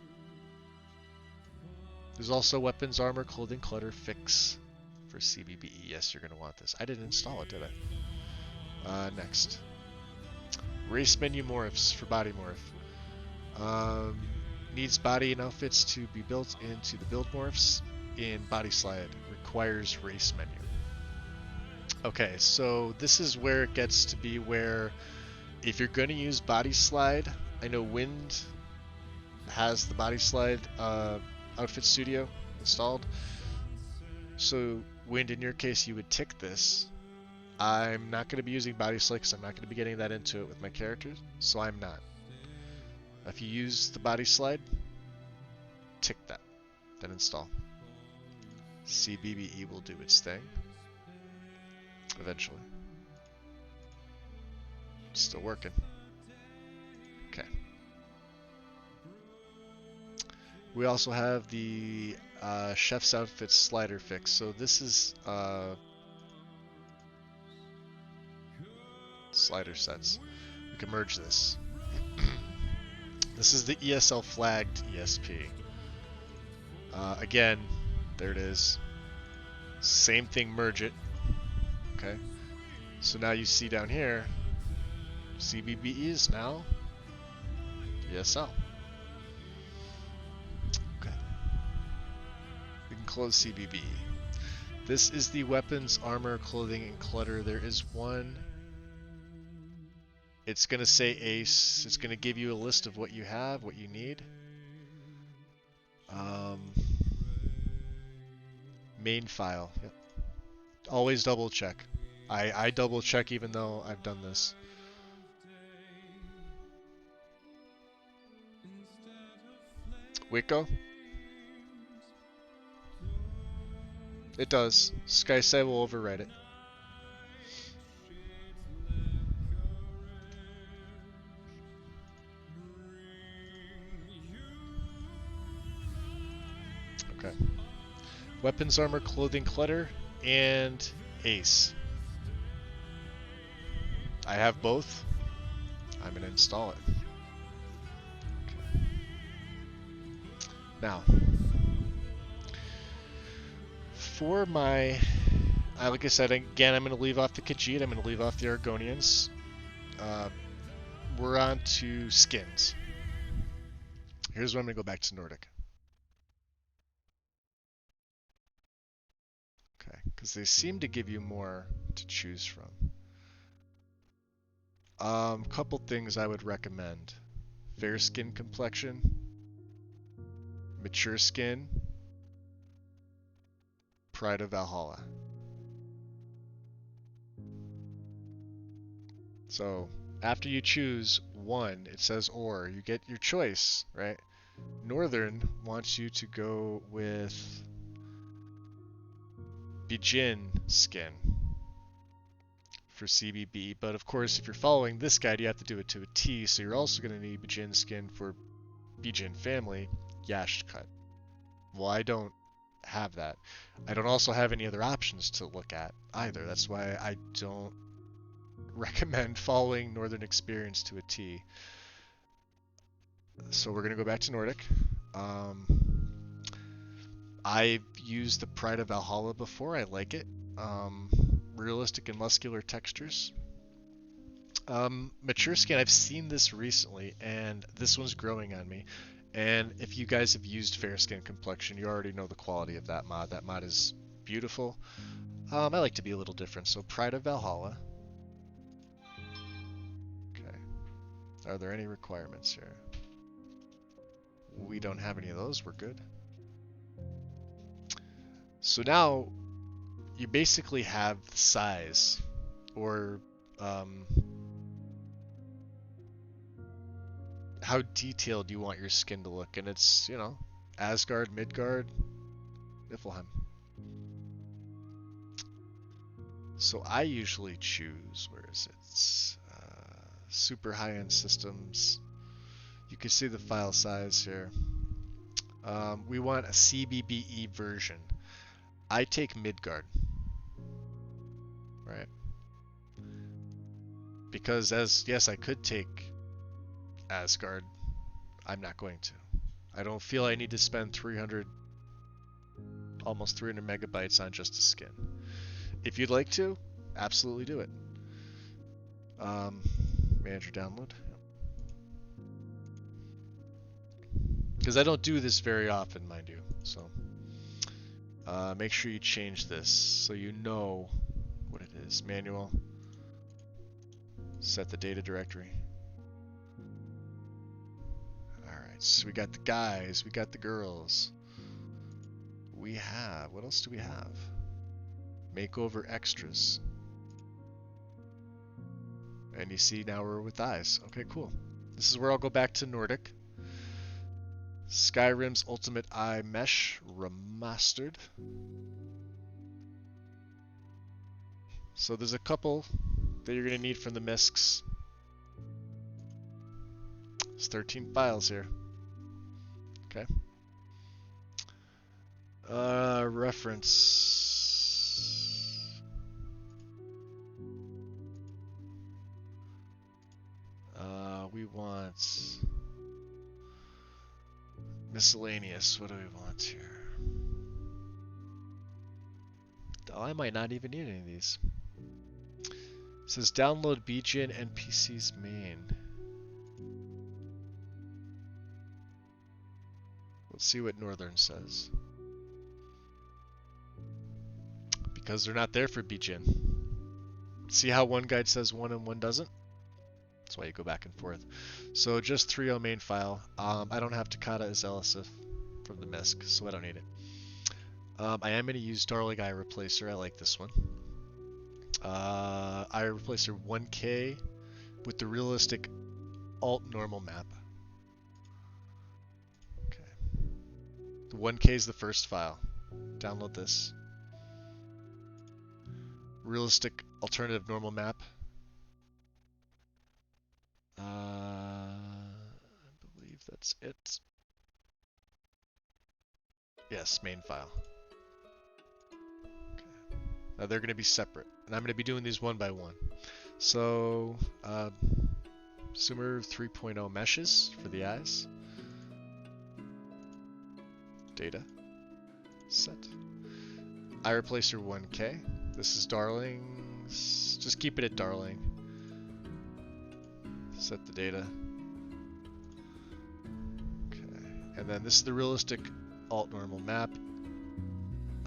There's also weapons, armor, clothing, clutter, fix for CBBE. Yes, you're going to want this. I didn't install it, did I? Next. Race menu morphs for body morph. Needs body and outfits to be built into the build morphs in body slide. Requires race menu. Okay, so this is where it gets to be where if you're going to use body slide, I know Wind has the body slide outfit studio installed. So Wind, in your case, you would tick this. I'm not going to be using body slate because I'm not going to be getting that into it with my characters, so I'm not. If you use the body slide, tick that, then install. CBBE will do its thing. Eventually. Still working. Okay. We also have the Chef's Outfit slider fix. So this is slider sets. We can merge this. This is the ESL flagged ESP. Again, there it is. Same thing, merge it. Okay. So now you see down here, CBBE is now ESL. Okay. We can close CBBE. This is the weapons, armor, clothing, and clutter. There is one. It's going to say ACE. It's going to give you a list of what you have, what you need. Main file. Yep. Always double check. I double check even though I've done this. Wicco? It does. SkySide will overwrite it. Okay. Weapons, armor, clothing, clutter, and ACE. I have both. I'm going to install it. Okay. Now, for my... like I said, again, I'm going to leave off the Khajiit. I'm going to leave off the Argonians. We're on to skins. Here's where I'm going to go back to Nordic. Okay, because they seem to give you more to choose from. Couple things I would recommend. Fair skin complexion. Mature skin. Pride of Valhalla. So, after you choose one, it says or. You get your choice, right? Northern wants you to go with Bijin skin for CBB, but of course if you're following this guide you have to do it to a T, so you're also going to need Bijin skin for Bijin family, Yash cut. Well, I don't have that. I don't also have any other options to look at either. That's why I don't recommend following Northern Experience to a T. So we're going to go back to Nordic. I've used the Pride of Valhalla before. I like it. Realistic and muscular textures. Mature skin, I've seen this recently, and this one's growing on me. And if you guys have used fair skin complexion, you already know the quality of that mod. That mod is beautiful. I like to be a little different, so Pride of Valhalla. Okay. Are there any requirements here? We don't have any of those. We're good. So now you basically have the size, or how detailed you want your skin to look, and it's, you know, Asgard, Midgard, Niflheim. So I usually choose, where is it? Super high-end systems. You can see the file size here. We want a CBBE version. I take Midgard, right? Because yes, I could take Asgard. I'm not going to. I don't feel I need to spend almost 300 megabytes on just a skin. If you'd like to, absolutely do it. Manager download. Because I don't do this very often, mind you. So make sure you change this so you know what it is. Manual. Set the data directory. Alright, so we got the guys, we got the girls. We have, what else do we have? Makeover extras. And you see now we're with eyes. Okay, cool. This is where I'll go back to Nordic. Skyrim's Ultimate Eye Mesh Remastered. So there's a couple that you're going to need from the MISCs. There's 13 files here. Okay. Reference. We want miscellaneous. What do we want here? Oh, I might not even need any of these. It says download BGN NPC's main. Let's see what Northern says. Because they're not there for BGN. See how one guide says one and one doesn't? That's why you go back and forth. So just 3.0 main file. I don't have Takata as Elisif from the MISC, so I don't need it. I am going to use Darling Eye Replacer. I like this one. Eye Replacer 1K with the realistic alt normal map. Okay. The 1K is the first file. Download this. Realistic alternative normal map. I believe that's it. Yes, main file. Okay. Now they're going to be separate, and I'm going to be doing these one by one. So, Sumer 3.0 meshes for the eyes. Data. Set. Eye Replacer 1K. This is Darling's. Just keep it at Darling. Set the data. Okay. And then this is the realistic alt normal map.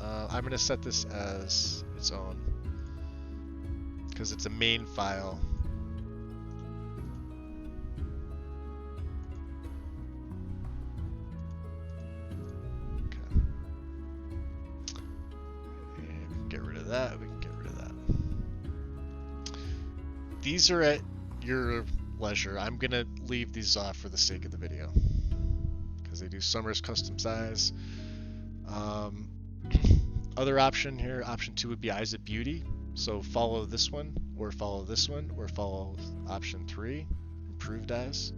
I'm going to set this as its own because it's a main file. Okay. And we can get rid of that. We can get rid of that. These are at your leisure. I'm going to leave these off for the sake of the video because they do Summer's custom size. Other option here, option 2 would be Eyes of Beauty. So follow this one, or follow this one, or follow option 3, Improved Eyes.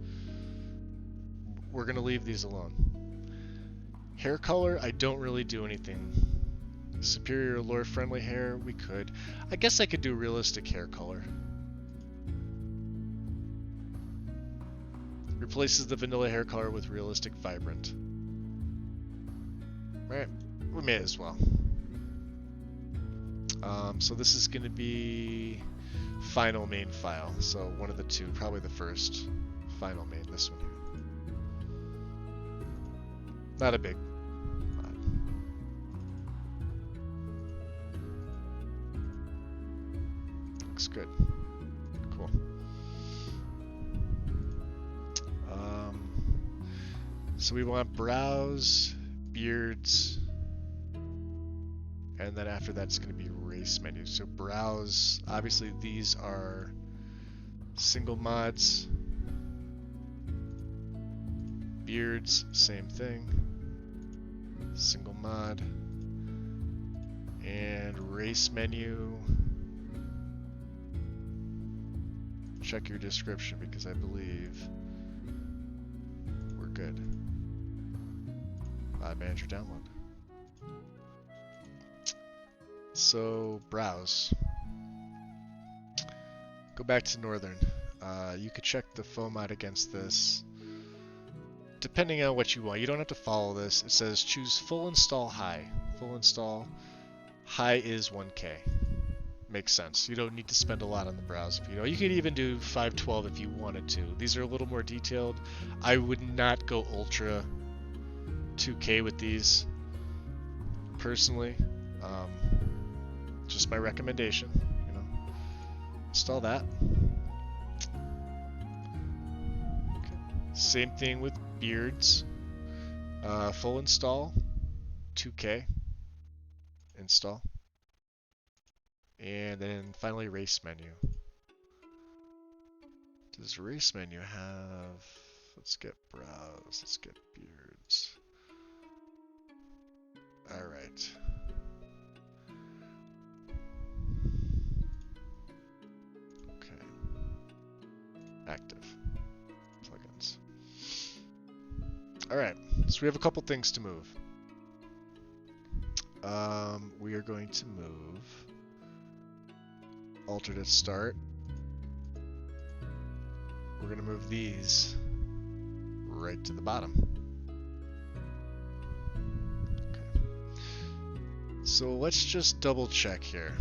We're going to leave these alone. Hair color, I don't really do anything. Superior lore friendly hair, we could. I guess I could do realistic hair color. Replaces the vanilla hair color with realistic vibrant. Right, we may as well. So this is going to be final main file. So one of the two, probably the first final main, this one here. Not a big mod. Looks good. Cool. So we want brows, beards, and then after that it's going to be race menu. So brows, obviously these are single mods. Beards, same thing. Single mod. And race menu. Check your description because I believe we're good. Manager download. So browse. Go back to Northern. You could check the FOMOD against this. Depending on what you want. You don't have to follow this. It says choose full install high. Full install high is 1K. Makes sense. You don't need to spend a lot on the browse. If you know, you could even do 512 if you wanted to. These are a little more detailed. I would not go ultra 2K with these personally. Just my recommendation, you know. Install that. Okay. Same thing with beards. Full install, 2K. Install. And then finally race menu. Does race menu have... Let's get brows, let's get beards. Alright. Okay. Active. Plugins. Alright, so we have a couple things to move. We are going to move alternate start. We're going to move these right to the bottom. Okay. So let's just double check here.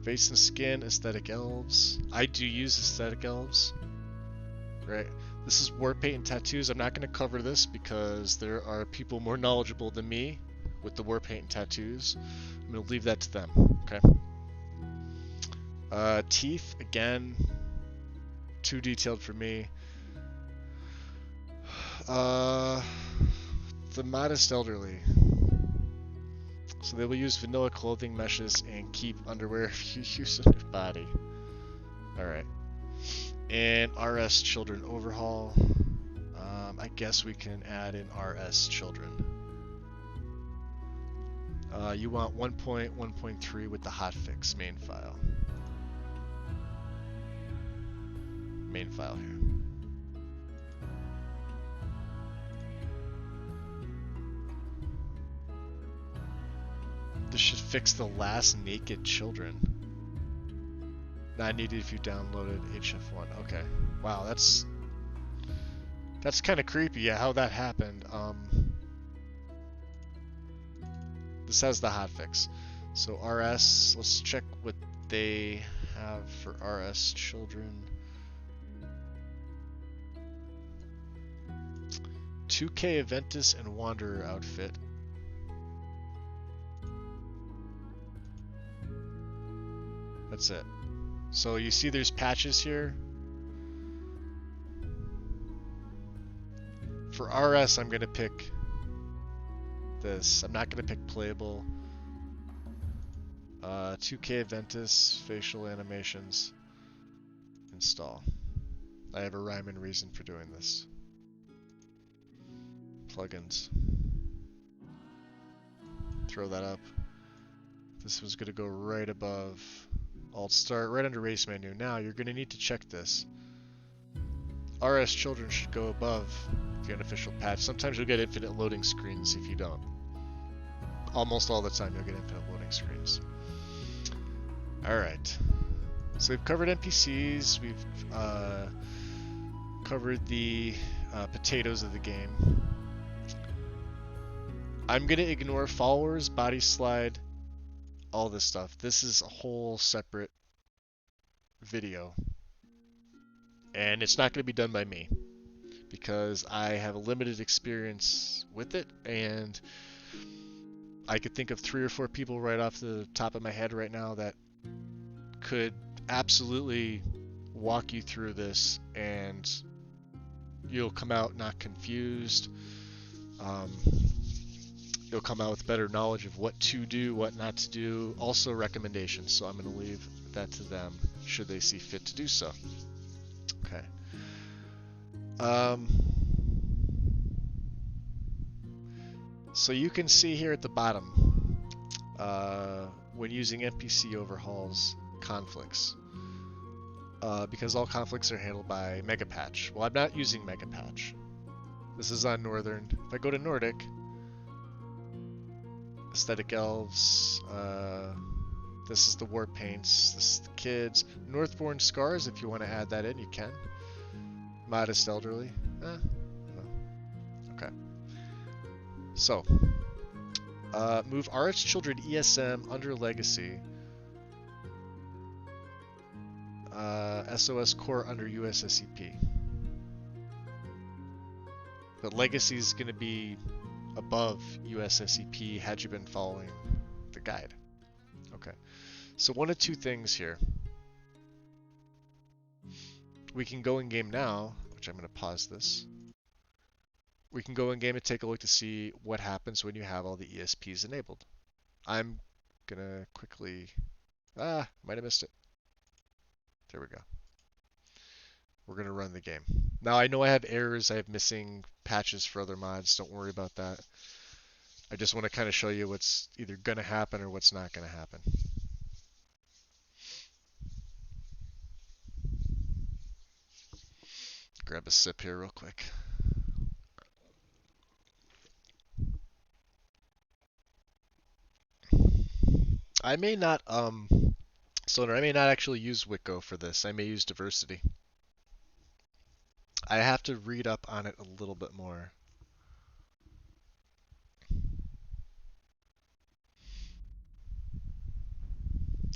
Face and skin, aesthetic elves. I do use aesthetic elves. Right. This is war paint and tattoos. I'm not going to cover this because there are people more knowledgeable than me with the war paint and tattoos. I'm going to leave that to them. Okay. Teeth, again, too detailed for me. The modest elderly. So they will use vanilla clothing meshes and keep underwear if you use on your body. Alright. And RS children overhaul. I guess we can add in RS children. You want 1.1.3 with the hotfix main file. Main file here. This should fix the last naked children. Not needed if you downloaded HF1. Okay. Wow, that's kind of creepy. Yeah, how that happened. This has the hotfix. So RS, let's check what they have for RS children. 2K Aventus and Wanderer outfit. That's it. So you see there's patches here. For RS, I'm going to pick this. I'm not going to pick playable. 2K Aventus, facial animations. Install. I have a rhyme and reason for doing this. Plugins. Throw that up. This was going to go right above Alt Start, right under Race Menu. Now you're going to need to check this. RS Children should go above the unofficial patch. Sometimes you'll get infinite loading screens if you don't. Almost all the time you'll get infinite loading screens. Alright. So we've covered NPCs, we've covered the potatoes of the game. I'm going to ignore followers, body slide, all this stuff. This is a whole separate video. And it's not going to be done by me because I have a limited experience with it, and I could think of 3 or 4 people right off the top of my head right now that could absolutely walk you through this, and you'll come out not confused. You'll come out with better knowledge of what to do, what not to do, also recommendations. So I'm going to leave that to them should they see fit to do so. Okay. So you can see here at the bottom, when using NPC overhauls, conflicts. Because all conflicts are handled by Mega Patch. Well, I'm not using Mega Patch. This is on Northern. If I go to Nordic, Aesthetic Elves, this is the War Paints, this is the Kids. Northbourne Scars, if you want to add that in, you can. Modest Elderly. No. Okay. So, move RH Children ESM under Legacy. SOS Core under USSEP. But Legacy is going to be above USSEP had you been following the guide. Okay. So one of 2 things here. We can go in game now, which I'm going to pause this. We can go in game and take a look to see what happens when you have all the ESPs enabled. I'm going to quickly... might have missed it. There we go. We're gonna run the game. Now I know I have errors, I have missing patches for other mods, don't worry about that. I just want to kind of show you what's either gonna happen or what's not gonna happen. Grab a sip here real quick. I may not, Sonar, I may not actually use Wicco for this. I may use diversity. I have to read up on it a little bit more.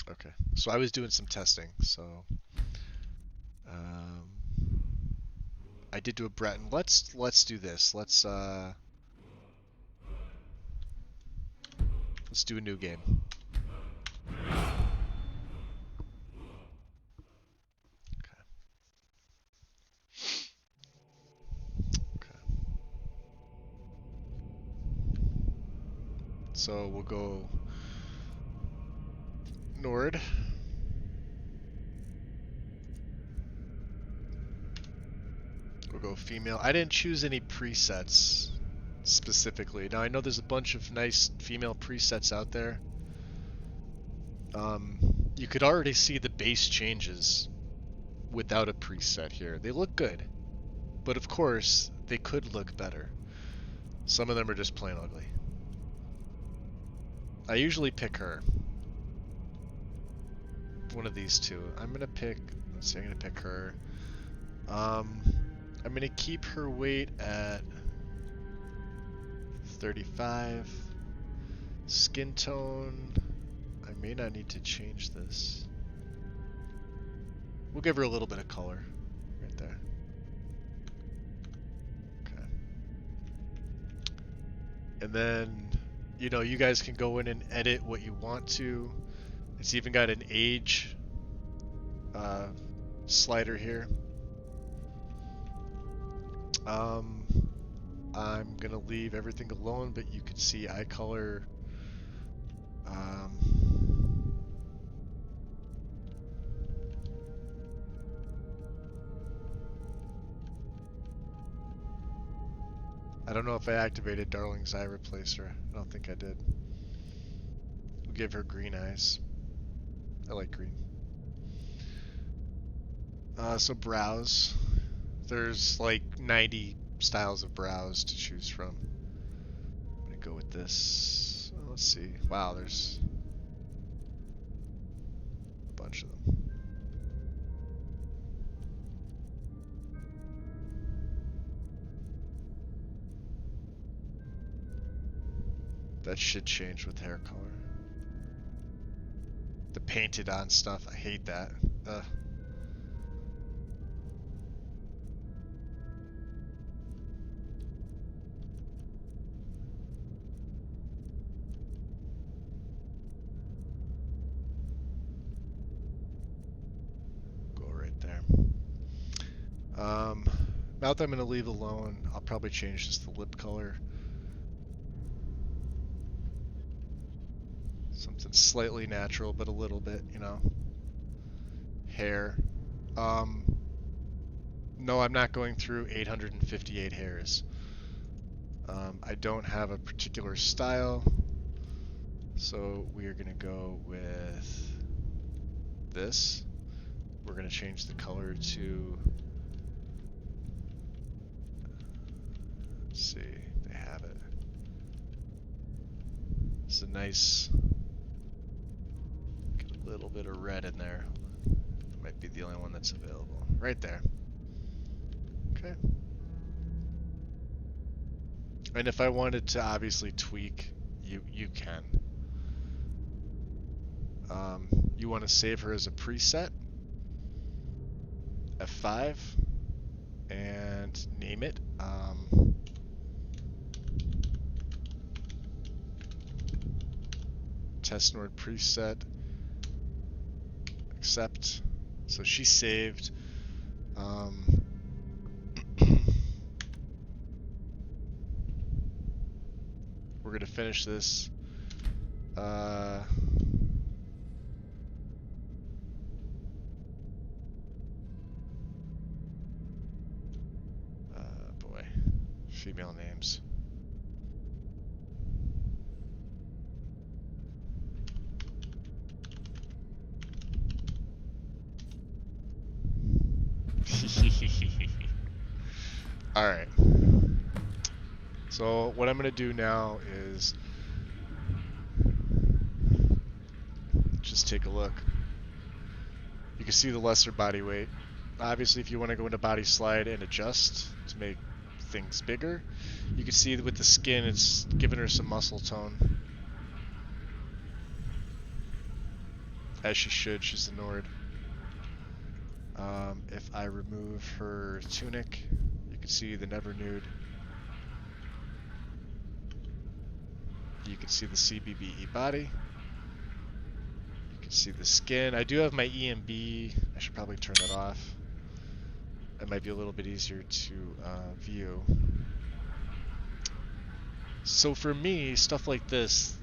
Okay, so I was doing some testing, so um, I did do a Breton. Let's do this. Let's do a new game. Okay. Okay. So we'll go Nord. We'll go female. I didn't choose any presets specifically. Now I know there's a bunch of nice female presets out there. You could already see the base changes without a preset here. They look good, but of course they could look better. Some of them are just plain ugly. I usually pick her. One of these two. I'm gonna pick. Let's see. I'm gonna pick her. I'm gonna keep her weight at 35. Skin tone. I may not need to change this. We'll give her a little bit of color right there. Okay. And then, you know, you guys can go in and edit what you want to. It's even got an age slider here. I'm gonna leave everything alone, but you can see eye color. I don't know if I activated Darling's eye replacer. I don't think I did. We'll give her green eyes. I like green. So brows. There's like 90 styles of brows to choose from. I'm gonna go with this. Let's see. Wow, there's a bunch of them. That should change with hair color. The painted on stuff, I hate that. Go right there. Mouth I'm going to leave alone. I'll probably change just the lip color. Something slightly natural, but a little bit, you know. Hair. No, I'm not going through 858 hairs. I don't have a particular style, so we are going to go with this. We're going to change the color to, let's see, they have it. It's a nice, get a little bit of red in there. That might be the only one that's available. Right there. Okay. And if I wanted to obviously tweak, you can. You want to save her as a preset, F5, and name it. Test Nord preset, accept. So she's saved. We're gonna finish this. female names. Alright. So what I'm going to do now is just take a look. You can see the lesser body weight. Obviously, if you want to go into body slide and adjust to make things bigger, you can see that with the skin, it's giving her some muscle tone. As she should, she's a Nord. If I remove her tunic, you can see the Never Nude. You can see the CBBE body. You can see the skin. I do have my EMB. I should probably turn that off. It might be a little bit easier to view. So for me, stuff like this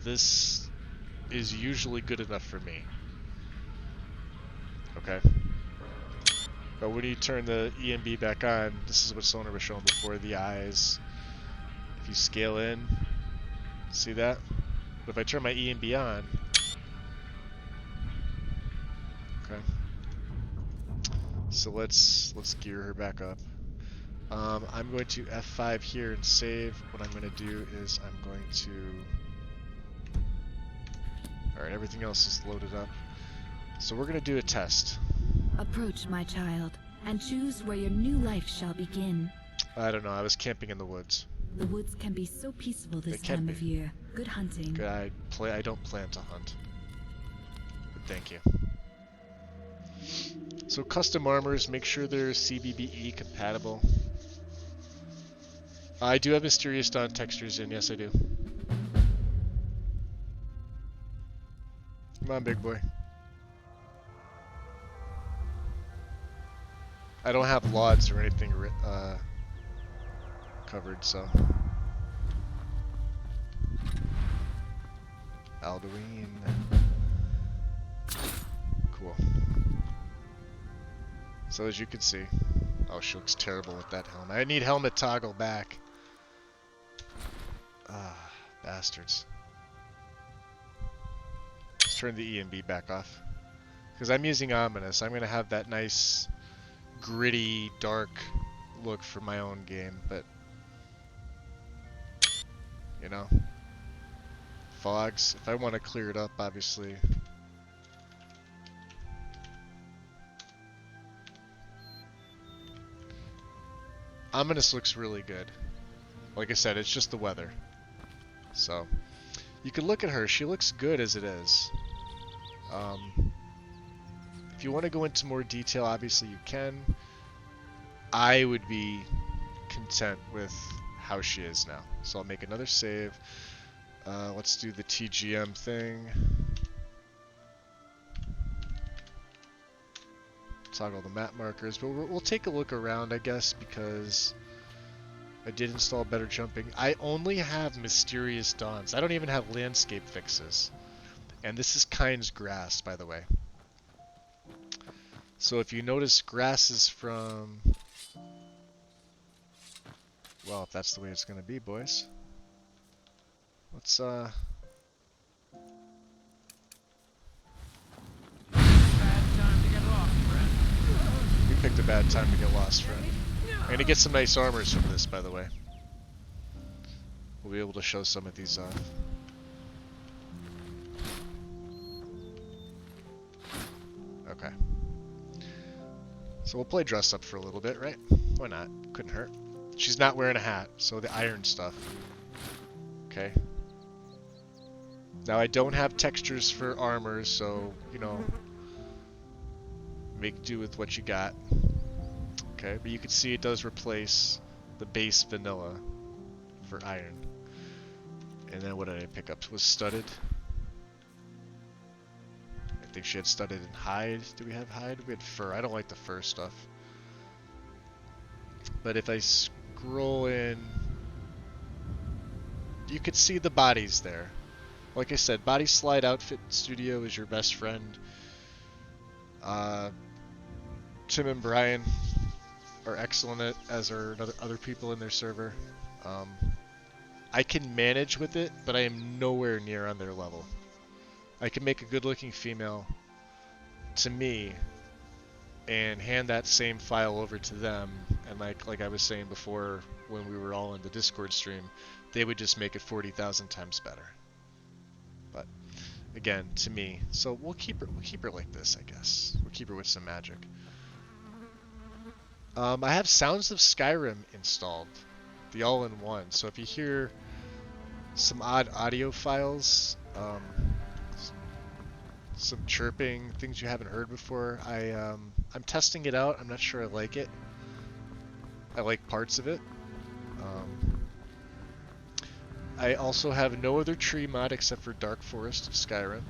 is usually good enough for me. Okay. But when you turn the EMB back on, this is what Sonar was showing before, the eyes. If you scale in, see that? But if I turn my EMB on, okay. So let's gear her back up. I'm going to F5 here and save. What I'm going to do is I'm going to... Alright, everything else is loaded up. So we're going to do a test. Approach, my child, and choose where your new life shall begin. I don't know, I was camping in the woods. The woods can be so peaceful this time of year. Good hunting. Good, I don't plan to hunt. But thank you. So custom armors, make sure they're CBBE compatible. I do have Mysterious Dawn textures in, yes I do. Come on, big boy. I don't have lauds or anything covered, so. Alduin. Cool. So as you can see, oh, she looks terrible with that helmet. I need helmet toggle back. Ah, bastards. Let's turn the EMB back off. Because I'm using Ominous. I'm going to have that nice, gritty, dark look for my own game, but... You know? Fogs. If I want to clear it up, obviously... Ominous looks really good. Like I said, it's just the weather. So, you can look at her. She looks good as it is. If you want to go into more detail, obviously you can. I would be content with how she is now. So I'll make another save. Let's do the TGM thing. Toggle the map markers, but we'll take a look around, I guess, because I did install better jumping. I only have Mysterious Dawns. I don't even have landscape fixes. And this is Kind's grass, by the way. So if you notice, grass is from... Well, if that's the way it's going to be, boys. Let's, We picked a bad time to get lost, friend. I'm going to get some nice armors from this, by the way. We'll be able to show some of these off. Okay. So we'll play dress up for a little bit, right? Why not? Couldn't hurt. She's not wearing a hat, so the iron stuff. Okay. Now I don't have textures for armors, so, you know, make do with what you got. Okay, but you can see it does replace the base vanilla for iron. And then what did I pick up? Was studded. I think she had studded in hide. Do we have hide? We had fur. I don't like the fur stuff. But if I scroll in, you can see the bodies there. Like I said, Body Slide Outfit Studio is your best friend. Tim and Brian are excellent at, as are other people in their server. Um, I can manage with it, but I am nowhere near on their level. I can make a good-looking female to me and hand that same file over to them, and like I was saying before when we were all in the Discord stream, they would just make it 40,000 times better. But again, to me, so we'll keep her like this, I guess. We'll keep her with some magic. I have Sounds of Skyrim installed, the all-in-one. So if you hear some odd audio files, some chirping, things you haven't heard before, I'm testing it out. I'm not sure I like it. I like parts of it. I also have no other tree mod except for Dark Forest of Skyrim.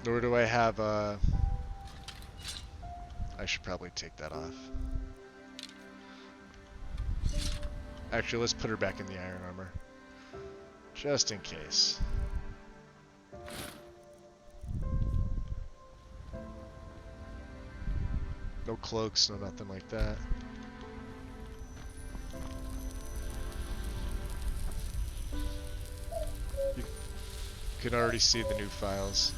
Nor do I have I should probably take that off. Actually, let's put her back in the iron armor. Just in case. No cloaks, no nothing like that. You can already see the new files.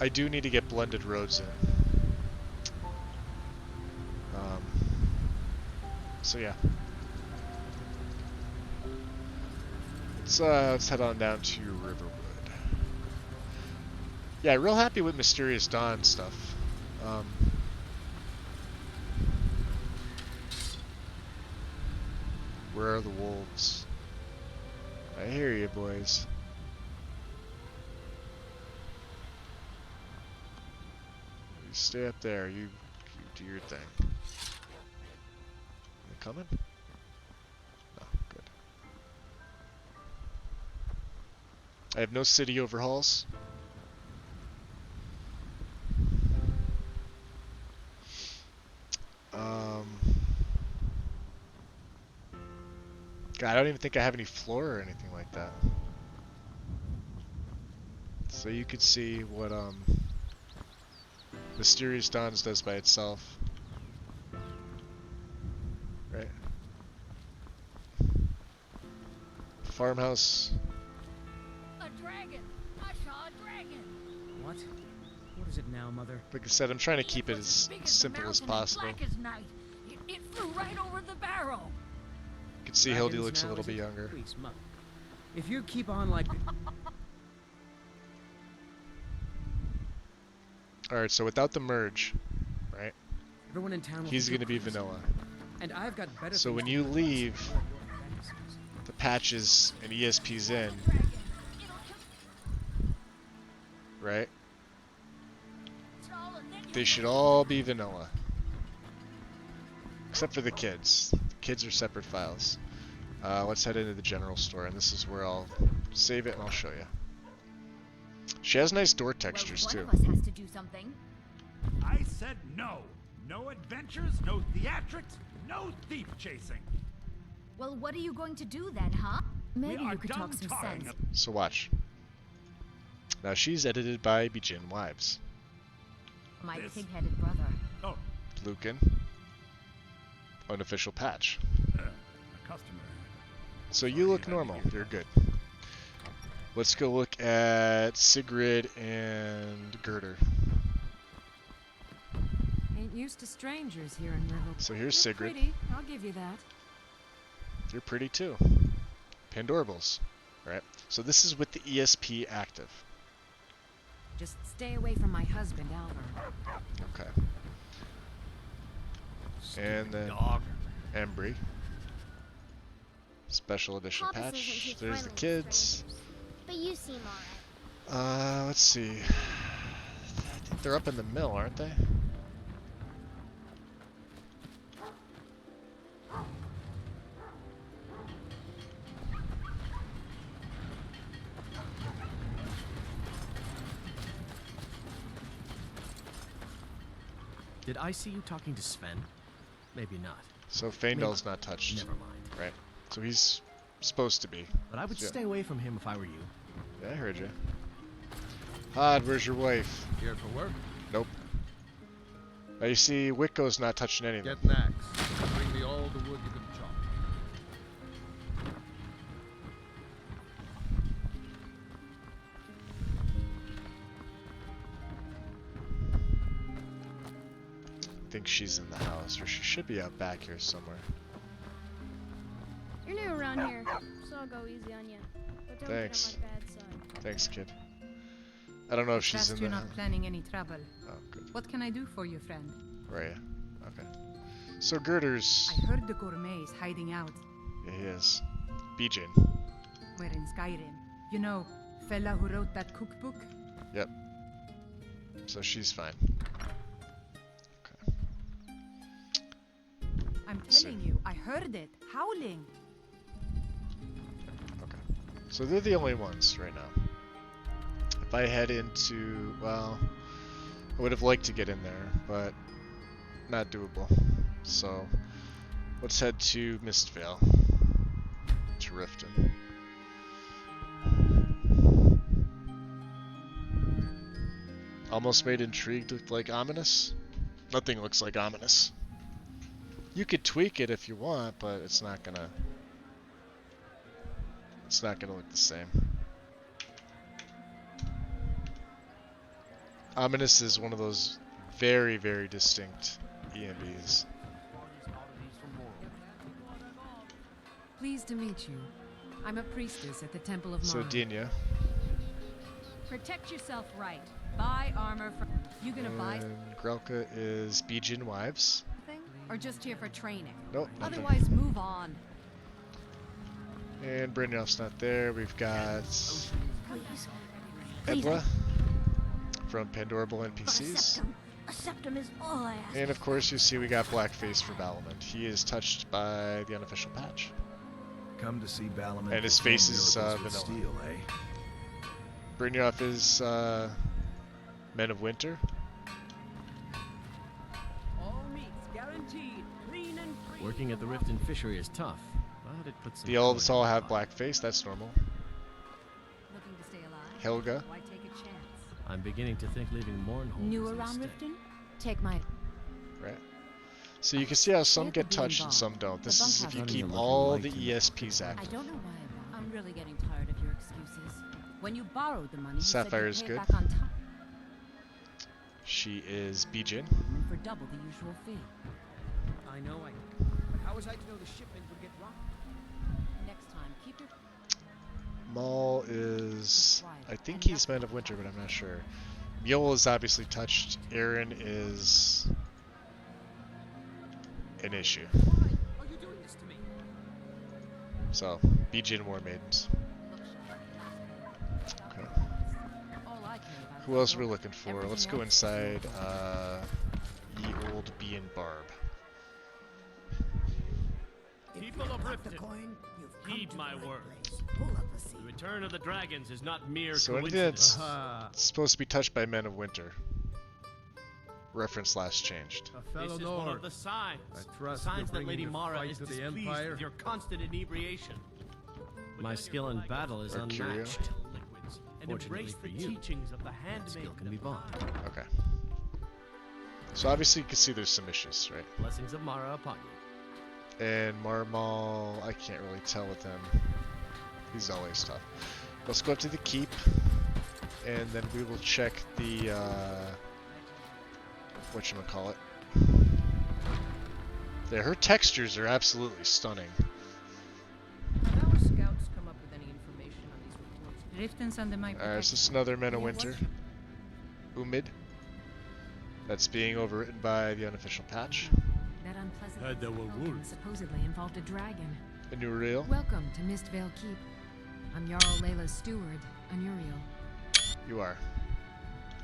I do need to get blended roads in. So yeah. Let's head on down to Riverwood. Yeah, real happy with Mysterious Dawn stuff. Where are the wolves? I hear you, boys. You stay up there. You do your thing. They coming? No, good. I have no city overhauls. God, I don't even think I have any floor or anything like that. So you could see what Mysterious Dawns does by itself. Right? Farmhouse. A dragon! I saw a dragon! What? What is it now, Mother? Like I said, I'm trying to keep it as simple as possible. Black as night. It flew right over the barrel. You can see Hildy looks a little bit younger. Please, Mother. If you keep on like... Alright, so without the merge, right? Everyone in town He's going to be vanilla. And I've got better So when you leave the patches and ESPs in, right? They should all be vanilla. Except for the kids. The kids are separate files. Let's head into the general store, and this is where I'll save it and I'll show you. She has nice door textures too. One of us has to do something. I said no. No adventures, no theatrics, no thief chasing. Well, what are you going to do then, huh? Maybe We are you could talk done some tarring sense. So watch. Now she's edited by Bijin Wives. My This- pig-headed brother. Oh, Lucan. Unofficial patch. a customer. So you look normal. You're good. Let's go look at Sigrid and Girder. Ain't used to strangers here in River. So here's You're Sigrid. pretty, I'll give you that. You're pretty too. Pandorables. Alright. So this is with the ESP active. Just stay away from my husband, Albert. Okay. And then Dog. Embry. Special edition Papa isn't patch. too There's the friendly with kids. strangers, but you seem alright. Let's see. I think they're up in the mill, aren't they? Did I see you talking to Sven? Maybe not. So Faendal's not touched. Never mind. Right. So he's supposed to be. But I would Yeah. stay away from him if I were you. Yeah, I heard you. Hod, where's your wife? Here for work? Nope. Now you see, Wicco's not touching anything. Get an axe. Bring me all the wood you can chop. I think she's in the house, or she should be out back here somewhere. You're new around here, so I'll go easy on you. But don't Thanks. get on my bad side. Thanks, kid. I don't know if she's in Trust you're the not house. planning any trouble. Oh, good. What can I do for you, friend? Where are you? Okay. So Girders. I heard the gourmet is hiding out. Yeah, he is. Bijin. We're in Skyrim. You know, fella who wrote that cookbook? Yep. So she's fine. I'm So- telling you, I heard it. Howling. Okay. So they're the only ones right now. If I head into, well, I would have liked to get in there, but not doable. So let's head to Mistvale, to Riften. Almost made Intrigued look like ominous. Nothing looks like ominous. You could tweak it if you want, but it's not gonna look the same. Ominous is one of those very, very distinct EMBs. Pleased to meet you. I'm a priestess at the Temple of So Mara. Dinya, Protect yourself right. Buy armor from. You gonna buy and Grelka is Bijin Wives. something? Or just here for training? Nope, nothing. Otherwise, move on. And Brynjolf's not there. We've got Please. Edla from Pandorable A NPCs. septum. A septum is all I ask. And of course, you see we got Blackface for Balamund. He is touched by the unofficial patch. Come to see Balamund. And his perform face is, miracles with vanilla. steel, eh? Brynjolf is Men of Winter. All meats guaranteed, clean and free. Working at the Riften fishery is tough, but it puts some The elves color all in have my life. blackface. That's normal. Looking to stay alive? Helga. Why take a chance? I'm beginning to think leaving Mournhold New is a around mistake. Riften? Take my. Right. So you can see how some Scared get to be touched and involved. some don't. This The is if bunkhouse you doesn't keep even look all like the him. ESPs I active. don't know why I bought. I'm really getting tired of your excuses. When you borrowed the money, you Sapphire said is you'd pay good. it back on time She is Bijin. and for double the usual fee. I know, but how was I to know the shipment would get robbed? Next time, keep your Maul is... I think he's Men of Winter, but I'm not sure. Mule is obviously touched. Aaron is... an issue. Why are you doing this to me? So, Bijin War Maidens. Okay. all I care about. Who else are we looking for? Let's go inside, Ye Old Bee and Barb. People of Riften, heed my words. The return of the dragons is not mere So anything coincidence. that's supposed to be touched by Men of Winter. Reference last changed. A fellow This is one Nord. of the signs. I trust Signs you're that bringing Lady your Mara fight is to the displeased Empire. with your constant inebriation. My skill in battle is Or curio. unmatched. Liquids, and Fortunately embrace for the you, teachings of the That handmaid. skill can be bought. Okay. So obviously you can see there's some issues, right? Blessings of Mara upon you. And Marmal, I can't really tell with him. He's always tough. Let's go up to the keep, and then we will check the, whatchamacallit. Yeah, her textures are absolutely stunning. Have our scouts come up with any information on these reports? Riften's under my Alright, is this another Men of Winter? Umid. That's being overwritten by the unofficial patch. That unpleasant Heard there were Talkin wolves. supposedly involved a dragon. A new reel. Welcome to Mistvale Keep. I'm Jarl Layla's steward, Anuriel. You are.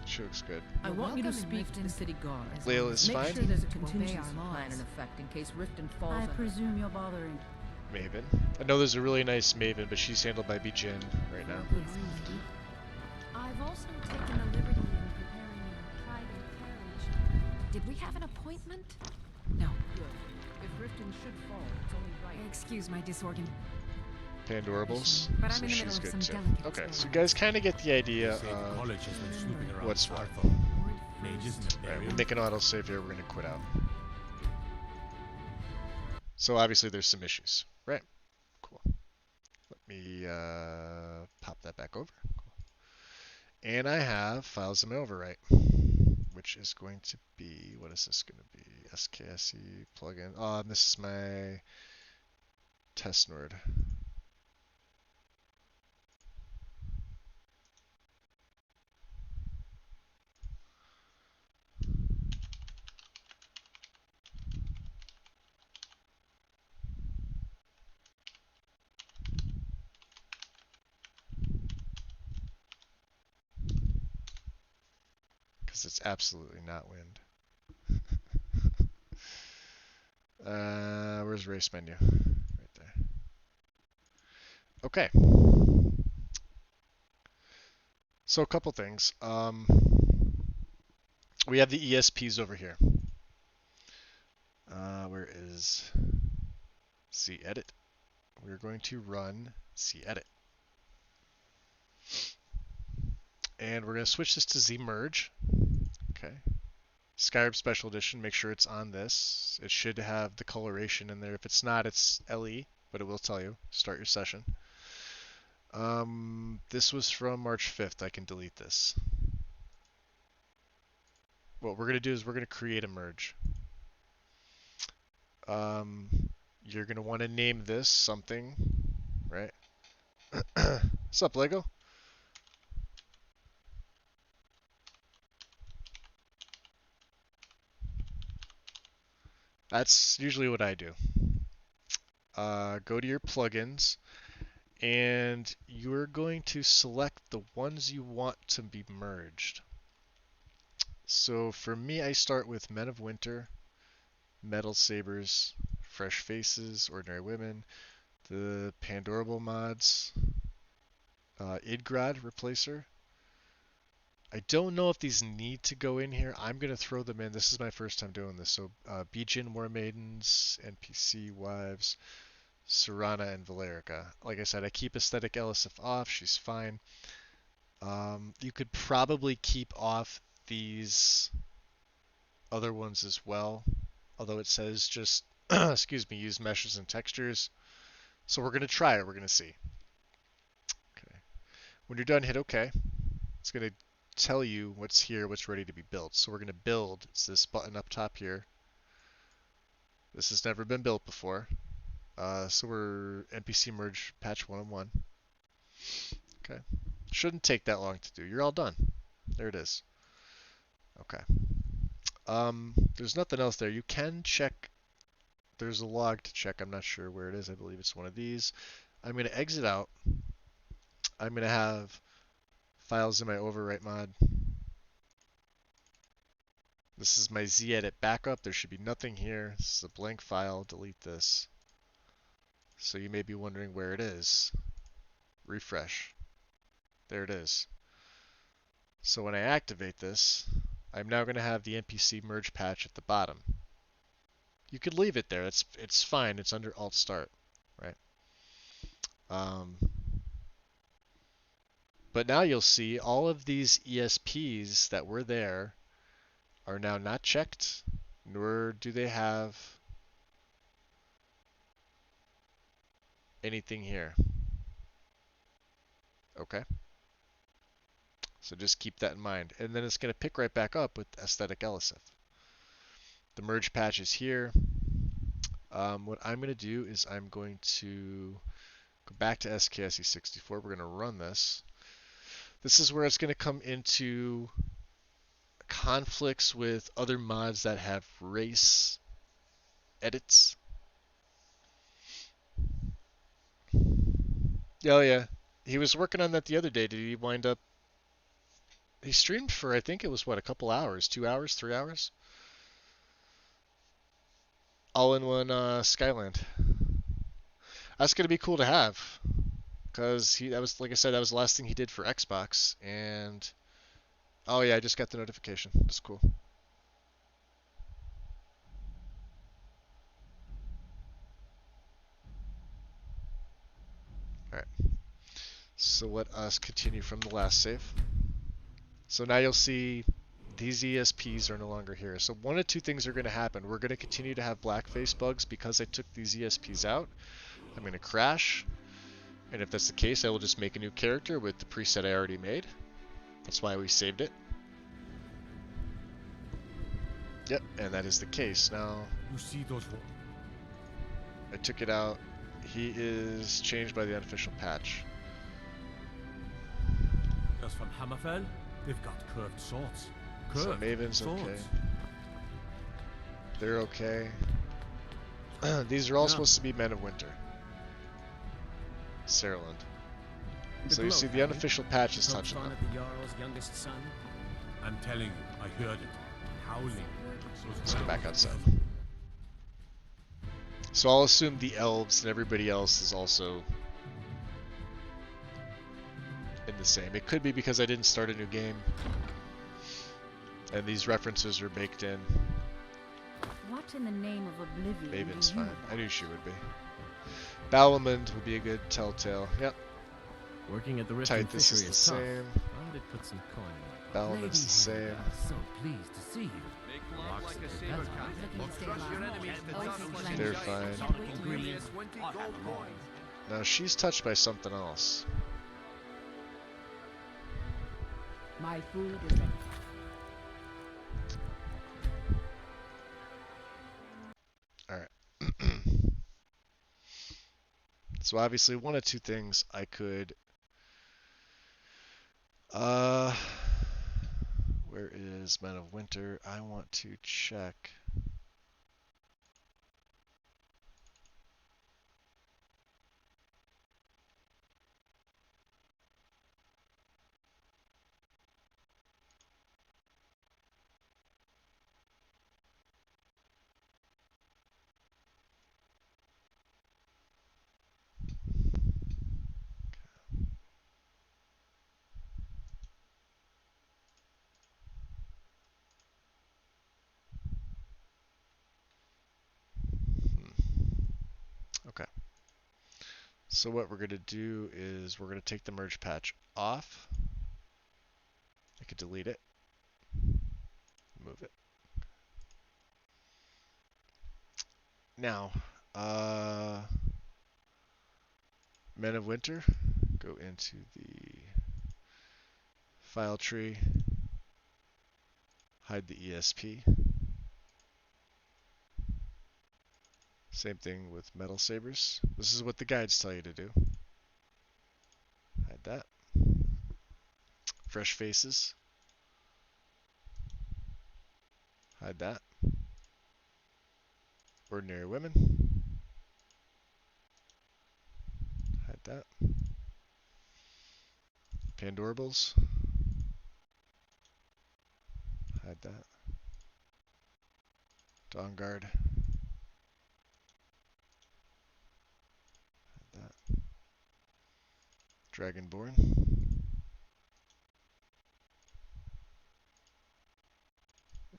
She looks good. I You're want you to welcome in speak to the Riften. city guard. As long Layla's as you fine. Make sure there's a obey our contingency plan laws. in effect in case Riften falls I under. presume you're bothering. Maven. I know there's a really nice Maven, but she's handled by Bijin right now. I've also taken a liberty in preparing your private carriage. Did we have an appointment? disappointment? No. Good. If Riften should fall, it's only right. Excuse my disorgan. Pandorables. But I'm So in the middle she's of good some too. delicate Okay, so you experiments. guys kind of get the idea Say the of college has been snooping around what's what. Starfall. Mages in the Alright, area. we'll make an autosave here. We're going to quit out. So obviously there's some issues. Right. Cool. Let me pop that back over. Cool. And I have files in my overwrite, which is going to be, what is this going to be? SKSE plugin. Oh, and this is my test node. Because it's absolutely not wind. Where's race menu? Right there. Okay. So a couple things. We have the ESPs over here. Where is cedit? We're going to run cedit. And we're going to switch this to zmerge. Okay. Skyrim Special Edition, make sure it's on this. It should have the coloration in there. If it's not, it's LE, but it will tell you. Start your session. This was from March 5th. I can delete this. What we're going to do is we're going to create a merge. You're going to want to name this something, right? What's up, Lego? That's usually what I do. Go to your plugins, and you're going to select the ones you want to be merged. So for me, I start with Men of Winter, Metal Sabers, Fresh Faces, Ordinary Women, the Pandorable mods, Idgrad Replacer. I don't know if these need to go in here. I'm going to throw them in. This is my first time doing this. So Bijin, War Maidens, NPC Wives, Serana, and Valerica. Like I said, I keep Aesthetic Elisif off. She's fine. You could probably keep off these other ones as well. Although it says just, excuse me, use meshes and textures. So we're going to try it. We're going to see. Okay. When you're done, hit OK. It's going to tell you what's here, what's ready to be built. So we're going to build. It's this button up top here. This has never been built before. So we're NPC merge patch 101. Okay. Shouldn't take that long to do. You're all done. There it is. Okay. There's nothing else there. You can check. There's a log to check. I'm not sure where it is. I believe it's one of these. I'm going to exit out. I'm going to have files in my overwrite mod. This is my zedit backup. There should be nothing here. This is a blank file. Delete this. So you may be wondering where it is. Refresh. There it is. So when I activate this, I'm now going to have the NPC merge patch at the bottom. You could leave it there. It's fine. It's under Alt Start, right? But now you'll see all of these ESPs that were there are now not checked, nor do they have anything here. Okay. So just keep that in mind. And then it's going to pick right back up with Aesthetic Elisif. The merge patch is here. What I'm going to do is I'm going to go back to SKSE64. We're going to run this. This is where it's going to come into conflicts with other mods that have race edits. Oh yeah, he was working on that the other day. Did he wind up? He streamed for, I think it was what, a couple hours, 2 hours, 3 hours, all in one Skyland. That's gonna be cool to have, because that was, like I said, that was the last thing he did for Xbox. And oh yeah, I just got the notification. That's cool. Alright. So let us continue from the last save. So now you'll see these ESPs are no longer here. So one of two things are going to happen. We're going to continue to have blackface bugs because I took these ESPs out. I'm going to crash. And if that's the case, I will just make a new character with the preset I already made. That's why we saved it. Yep, and that is the case. Now, You see those? I took it out. He is changed by the unofficial patch. Just from Hammerfell, they've got curved swords. So Maven's okay. They're okay. These are all supposed to be Men of Winter. Saarland. So you see the unofficial patch is touching them. The Jarl's youngest son. I'm telling you, I heard it. Howling. Let's go back outside. So I'll assume the elves and everybody else is also in the same. It could be because I didn't start a new game. And these references are baked in. What in the name of oblivion? Maven's fine. I knew she would be. Balamund would be a good telltale. Yep. Working at the risk Tight, of this is fishery the is tough. same. Why would it put some coin in my pocket? Balamund's the same. So pleased to see you. They're fine. Now she's touched by something else. My food is ready. Alright. So obviously one of two things I could where is Men of Winter? I want to check. Okay. So what we're going to do is we're going to take the merge patch off. I could delete it. Move it. Now, Men of Winter, go into the file tree, hide the ESP. Same thing with Metal Sabers. This is what the guides tell you to do. Hide that. Fresh Faces. Hide that. Ordinary Women. Hide that. Pandorables. Hide that. Dawnguard. Hide that. Dragonborn.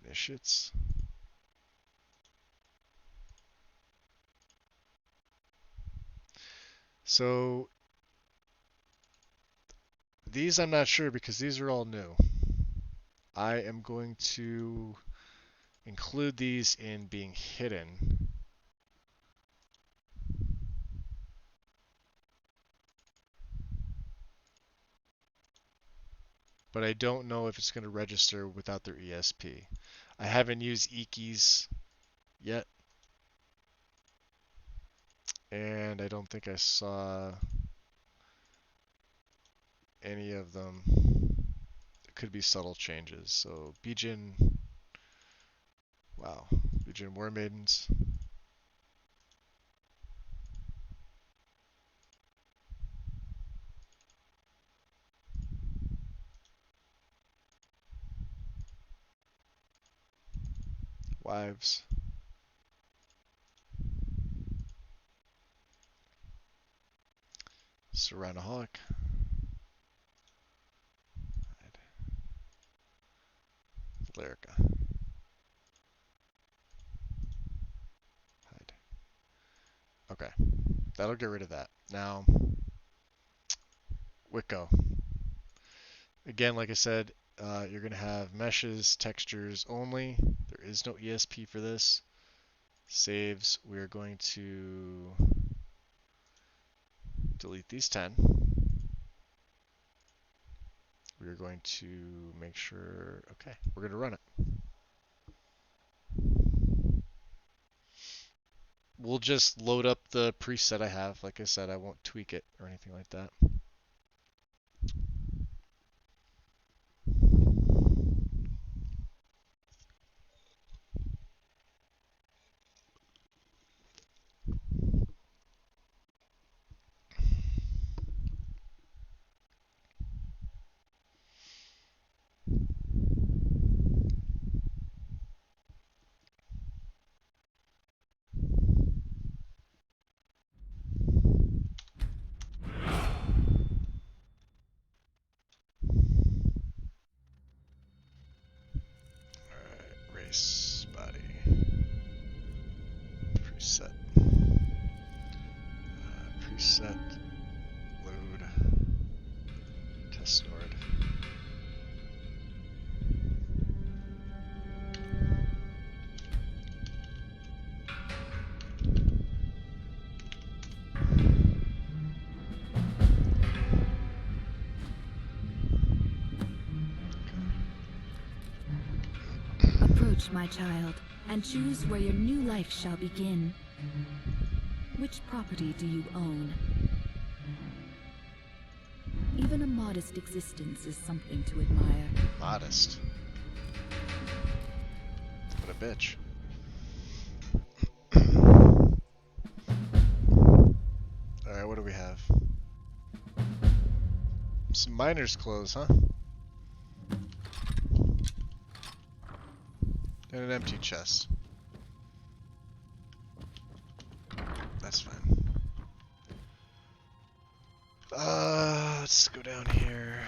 Initiates. So these I'm not sure because these are all new. I am going to include these in being hidden. But I don't know if it's going to register without their ESP. I haven't used Ikis yet. And I don't think I saw any of them. There could be subtle changes. So Bijin, wow, Bijin War Maidens. Wives. Serenaholic. Lyrica. Hide. Okay, that'll get rid of that. Now, Wicco. Again, like I said, you're going to have meshes, textures only. There is no ESP for this. Saves, we're going to delete these 10. We're going to make sure, okay, we're going to run it. We'll just load up the preset I have. Like I said, I won't tweak it or anything like that. Race body preset preset load test node. Approach, my child, and choose where your new life shall begin. Which property do you own? Even a modest existence is something to admire. Modest. What a bitch. Alright, what do we have? Some miner's clothes, huh? And an empty chest. That's fine. Let's go down here.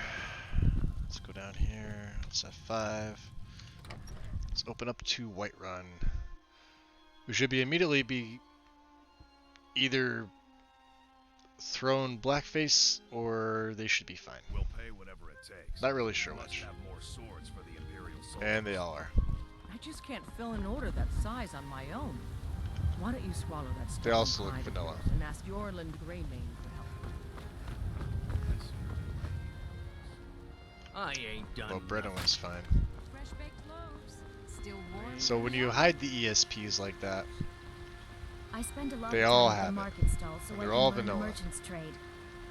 Let's go down here. Let's F5. Let's open up to Whiterun. We should immediately be either thrown blackface or they should be fine. We'll pay whatever it takes. Not really sure much. Have more swords for the Imperial soldiers. And they all are. I just can't fill an order that size on my own. Why don't you swallow that They also look hide of vanilla. yours and ask Yorland Greymane for help? I ain't done. Well, Brennan was fine. Fresh baked loaves. Still warm. So when you hide the ESPs like that, I spend a lot They of all time at have the it. market stall, so And I they're can all learn the vanilla. merchant's trade.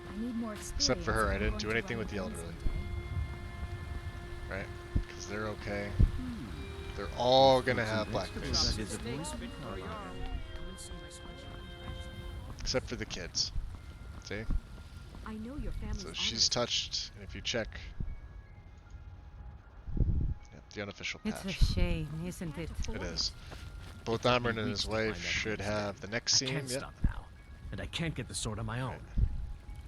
I need more experience. Except for her, if I I'm didn't going do to anything run with the a inn elderly. someday. right? Because they're okay. They're all gonna have blackface. Except for the kids. See? I know your family's So she's touched, and if you check, yep, the unofficial patch. It's a shame, isn't it? It is. Both Amron and his wife should have the next I scene. can't Yep. stop now, and I can't get the sword on my own.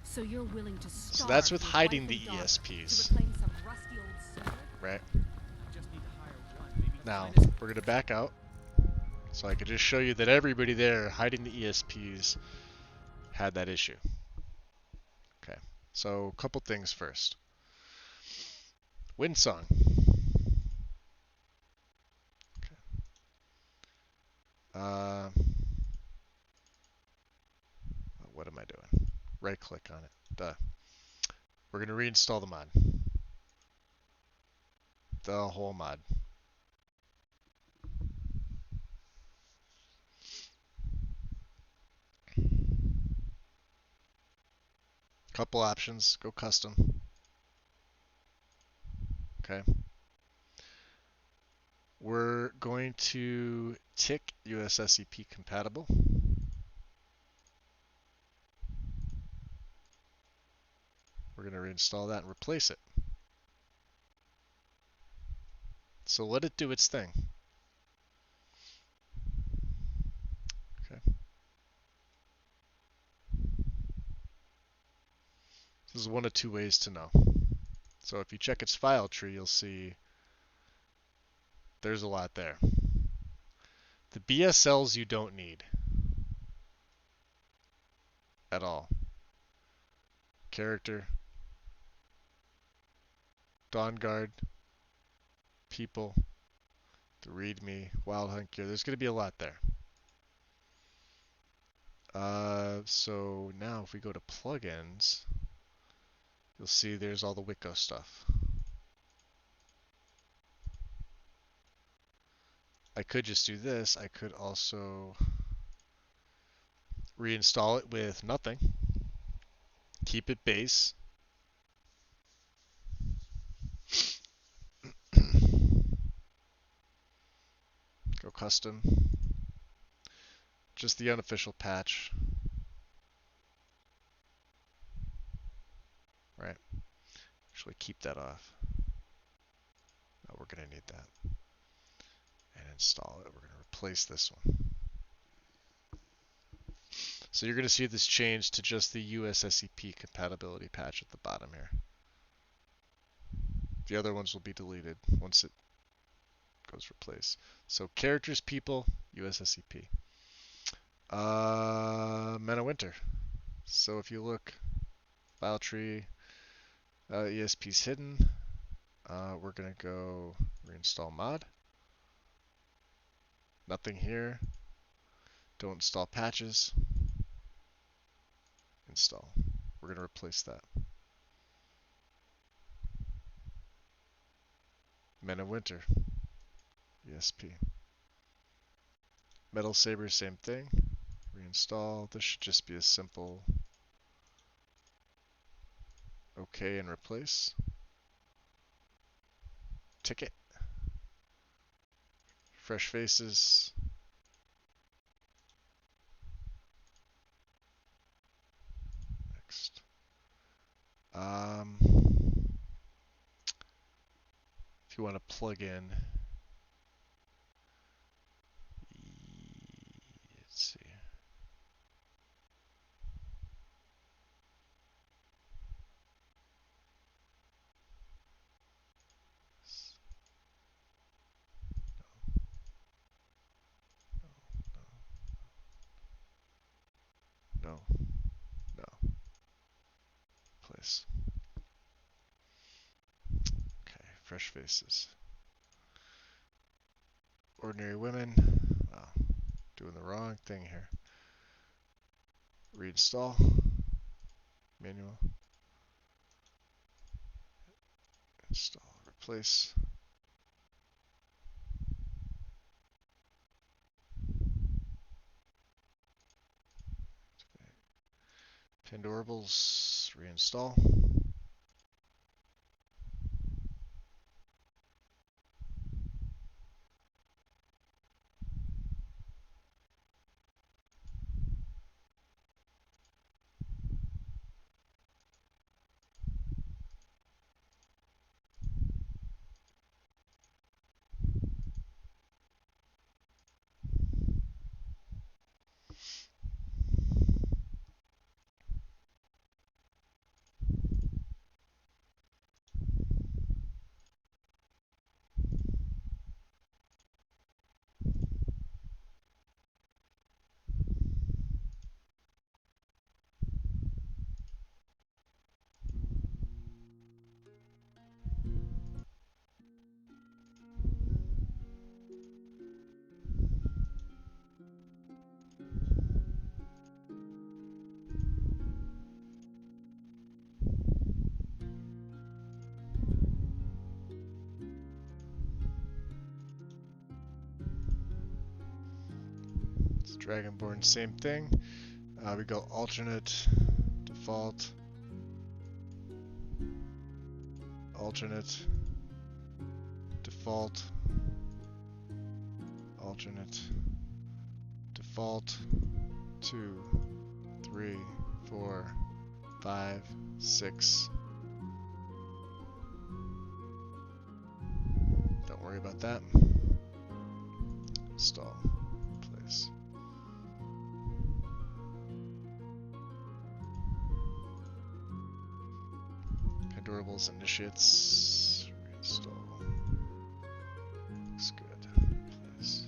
So you're willing to starve So that's with your hiding wife the and daughter ESPs, to reclaim some rusty old sword? right? Just need to hire one, maybe the Now finest. we're gonna back out, so I could just show you that everybody there hiding the ESPs had that issue. Okay, so a couple things first. Windsong. Okay. What am I doing? Right click on it. Duh. We're gonna reinstall the mod. The whole mod. Couple options. Go custom. Okay. We're going to tick USSEP compatible. We're going to reinstall that and replace it. So let it do its thing. Okay. This is one of two ways to know. So if you check its file tree, you'll see there's a lot there. The BSLs you don't need at all. Character, Dawn Guard, people, the README, Wild Hunt gear. There's going to be a lot there. So now if we go to plugins, you'll see there's all the Wicco stuff. I could just do this. I could also reinstall it with nothing. Keep it base. Go custom. Just the unofficial patch. Right. Actually keep that off. No, we're going to need that. And install it. We're going to replace this one. So you're going to see this change to just the USSEP compatibility patch at the bottom here. The other ones will be deleted once it goes replace. So characters, people, USSEP. Men of Winter. So if you look, file tree, ESP's hidden. We're going to go reinstall mod. Nothing here. Don't install patches. Install. We're going to replace that. Men of Winter. ESP. Metal Saber, same thing. Reinstall. This should just be a simple OK and replace. Ticket. Fresh faces. Next. If you want to plug in, let's see. No. Place. Okay, fresh faces. Ordinary women. Wow, doing the wrong thing here. Reinstall. Manual. Install. Replace. Pandorables. Reinstall. It's Dragonborn, same thing. We go alternate, default, alternate, default, alternate, default, 2, 3, 4, 5, 6. Don't worry about that. Install. Place. Pandorables initiates. Reinstall. Looks good. Place.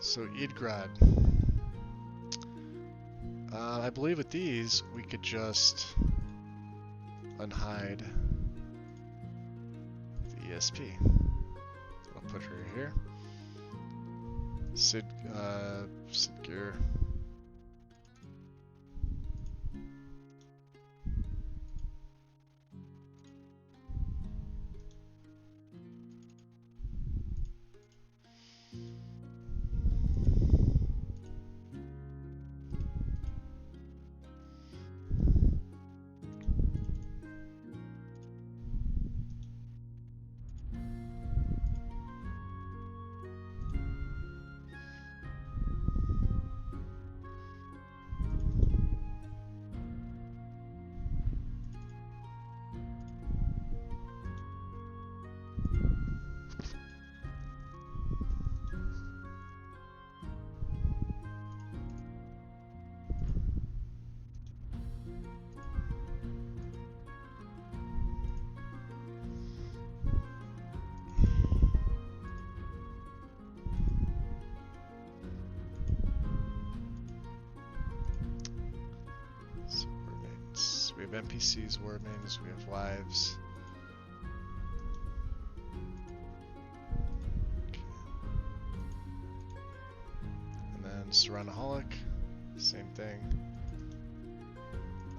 So Idgrad. I believe with these we could just unhide the ESP. I'll put her here. Sid gear. We have NPCs, war mains, we have wives. Okay. And then Serenoholic, same thing.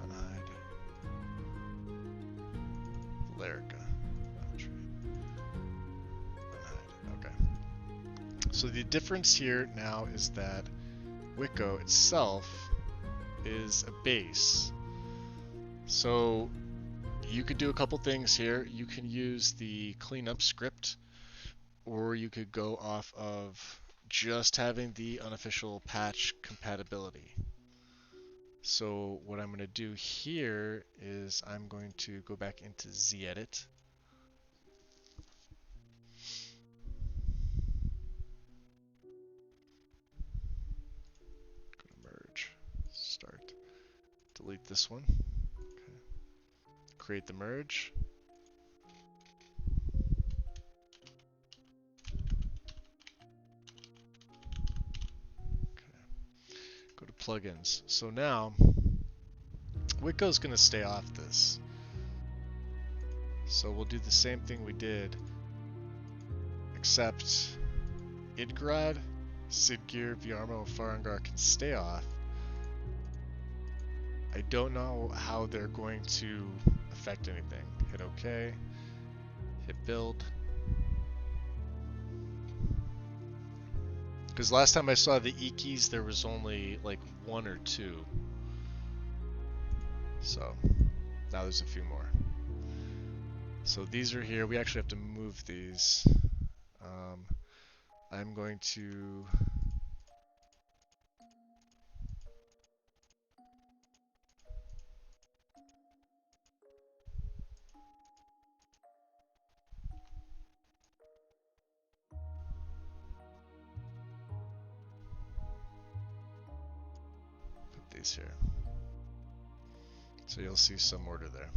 Unhide. Valerica. Unhide. Okay. So the difference here now is that Wicco itself is a base. So you could do a couple things here. You can use the cleanup script, or you could go off of just having the unofficial patch compatibility. So what I'm going to do here is I'm going to go back into ZEdit. Go to merge, start, delete this one. Create the merge. Okay. Go to plugins. So now, Wicco's going to stay off this. So we'll do the same thing we did, except Idgrad, Sidgear, Viarmo, and Farengar can stay off. I don't know how they're going to affect anything. Hit OK. Hit build. Because last time I saw the E-keys, there was only like 1 or 2. So now there's a few more. So these are here. We actually have to move these. I'm going to here. So you'll see some order there.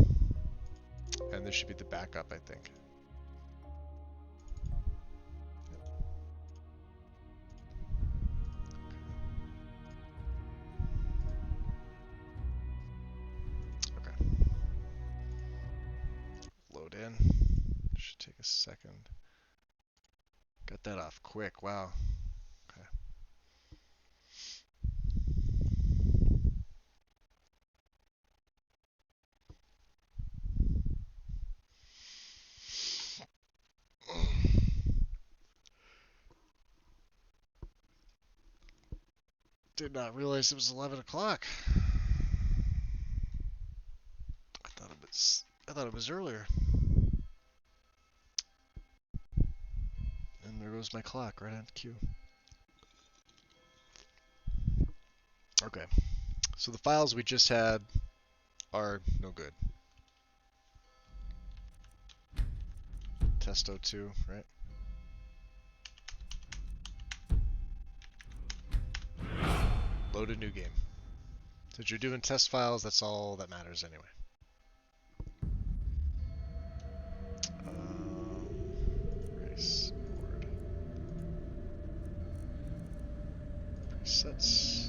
And this should be the backup, I think. Okay. Load in. Should take a second. Got that off quick. Wow. Okay. Did not realize it was 11 o'clock. I thought it was earlier. And there goes my clock right on cue. Okay. So the files we just had are no good. Test 02, right? Load a new game. Since you're doing test files, that's all that matters anyway. Race board. Presets.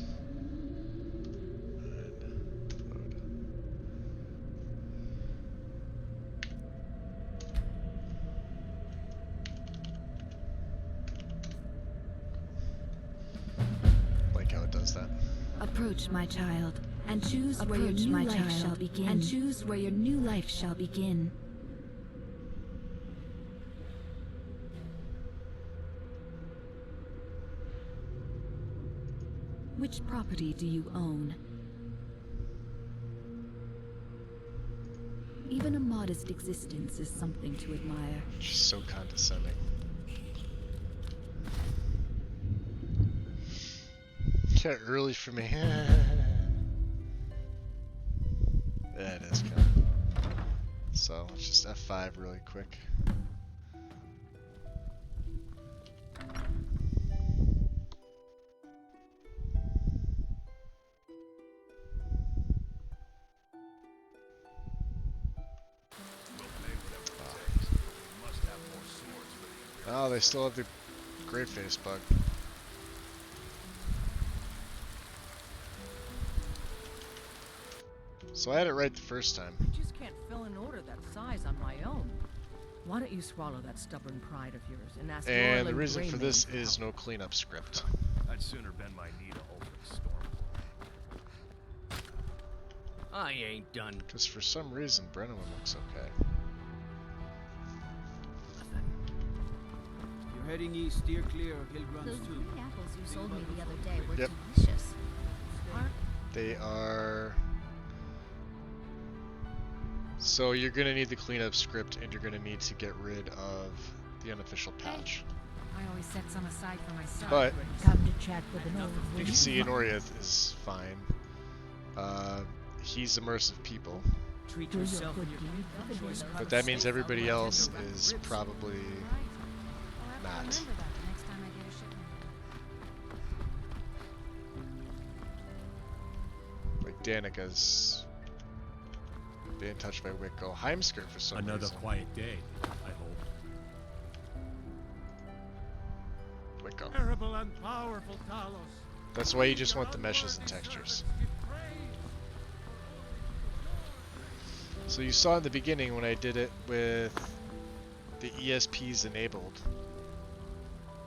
And load. Approach, my child, and choose where your new life shall begin. And choose where your new life shall begin. Which property do you own? Even a modest existence is something to admire. She's so condescending. Kinda early for me. Yeah, it is kinda. So let's just F5 really quick. Oh, they still have the great face bug. So I had it right the first time. I just can't fill an order that size on my own. Why don't you swallow that stubborn pride of yours and ask And Norland the reason for Greyman this to is help? no cleanup script. I'd sooner bend my knee to open storm. I ain't done. Because for some reason, Brennan looks okay. You're heading east, steer clear of Hillgrun's Those too. green apples you sold me the other day were Yep. delicious. They are... So you're going to need the cleanup script, and you're going to need to get rid of the unofficial patch. I always set some aside for myself. But Come to chat with an old you can see Enoria is fine. He's immersive people. Treat Do your yourself good and your deed. choice. But that means everybody else is probably I'll have not. to remember that the next time I get a shipment. Like Danica's being touched by Wicco. Heimskirk for some Another reason. quiet day, I hope. Wicco. Terrible and powerful Talos. That's why you just want the meshes and textures. So you saw in the beginning when I did it with the ESPs enabled.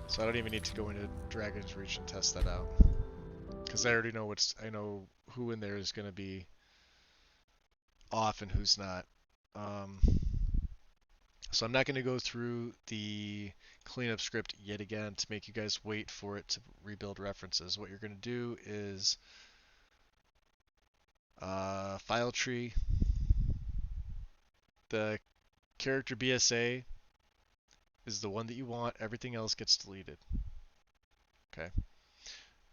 So I don't even need to go into Dragon's Reach and test that out. Because I already know I know who in there is going to be off and who's not. So I'm not going to go through the cleanup script yet again to make you guys wait for it to rebuild references. What you're going to do is file tree, the character BSA is the one that you want, everything else gets deleted. Okay.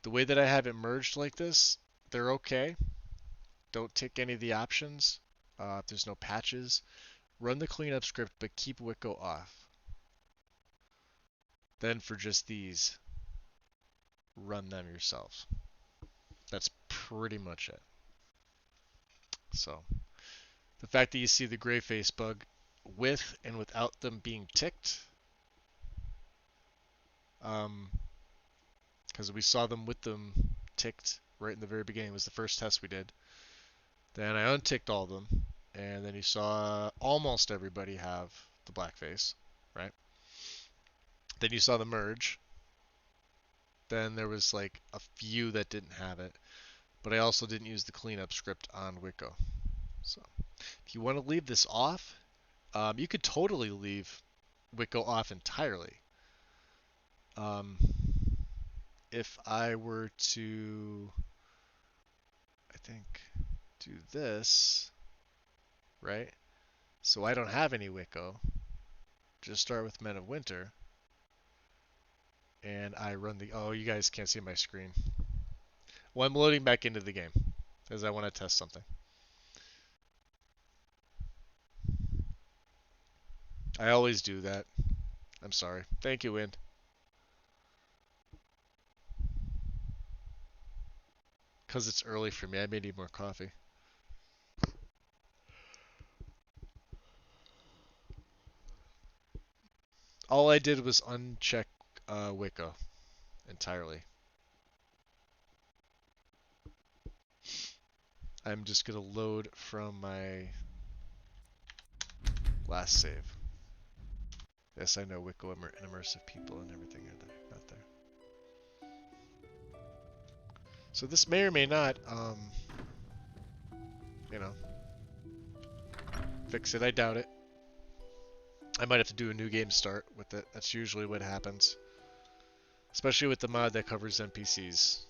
The way that I have it merged like this, they're okay. Don't tick any of the options. If there's no patches, run the cleanup script, but keep Wicco off. Then for just these, run them yourselves. That's pretty much it. So, the fact that you see the gray face bug with and without them being ticked, because we saw them with them ticked right in the very beginning, was the first test we did. Then I unticked all of them, and then you saw almost everybody have the black face, right? Then you saw the merge. Then there was like a few that didn't have it, but I also didn't use the cleanup script on Wicco. So if you want to leave this off, you could totally leave Wicco off entirely. If I were to, I think, do this, right? So I don't have any Wicco. Just start with Men of Winter. And I run the, oh, you guys can't see my screen. Well, I'm loading back into the game because I want to test something. I always do that. I'm sorry. Thank you, Wind. Because it's early for me, I may need more coffee. All I did was uncheck Wicco entirely. I'm just going to load from my last save. Yes, I know Wicco and immersive people and everything are there, not there. So this may or may not, you know, fix it. I doubt it. I might have to do a new game start with it. That's usually what happens. Especially with the mod that covers NPCs.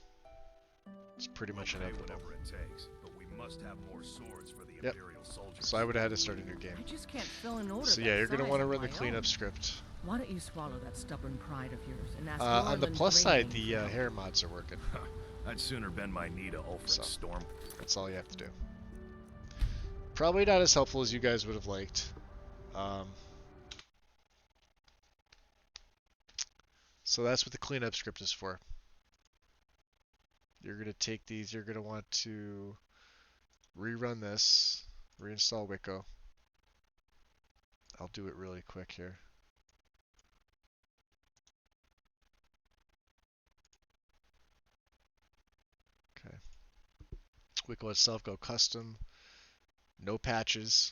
It's pretty much inevitable. Whatever it takes, but we must have more swords for the Yep. Imperial soldiers. So I would have had to start a new game. I just can't fill an order So that yeah, you're going to size want to on run the my cleanup own. script. Why don't you swallow that stubborn pride of yours and ask On the Lorland plus side, Grayling the for help? hair mods are working. I'd sooner bend my knee to Ulfric's So. storm. That's all you have to do. Probably not as helpful as you guys would have liked. So that's what the cleanup script is for. You're going to take these, you're going to want to rerun this, reinstall Wicco. I'll do it really quick here. Okay. Wicco itself, go custom, no patches.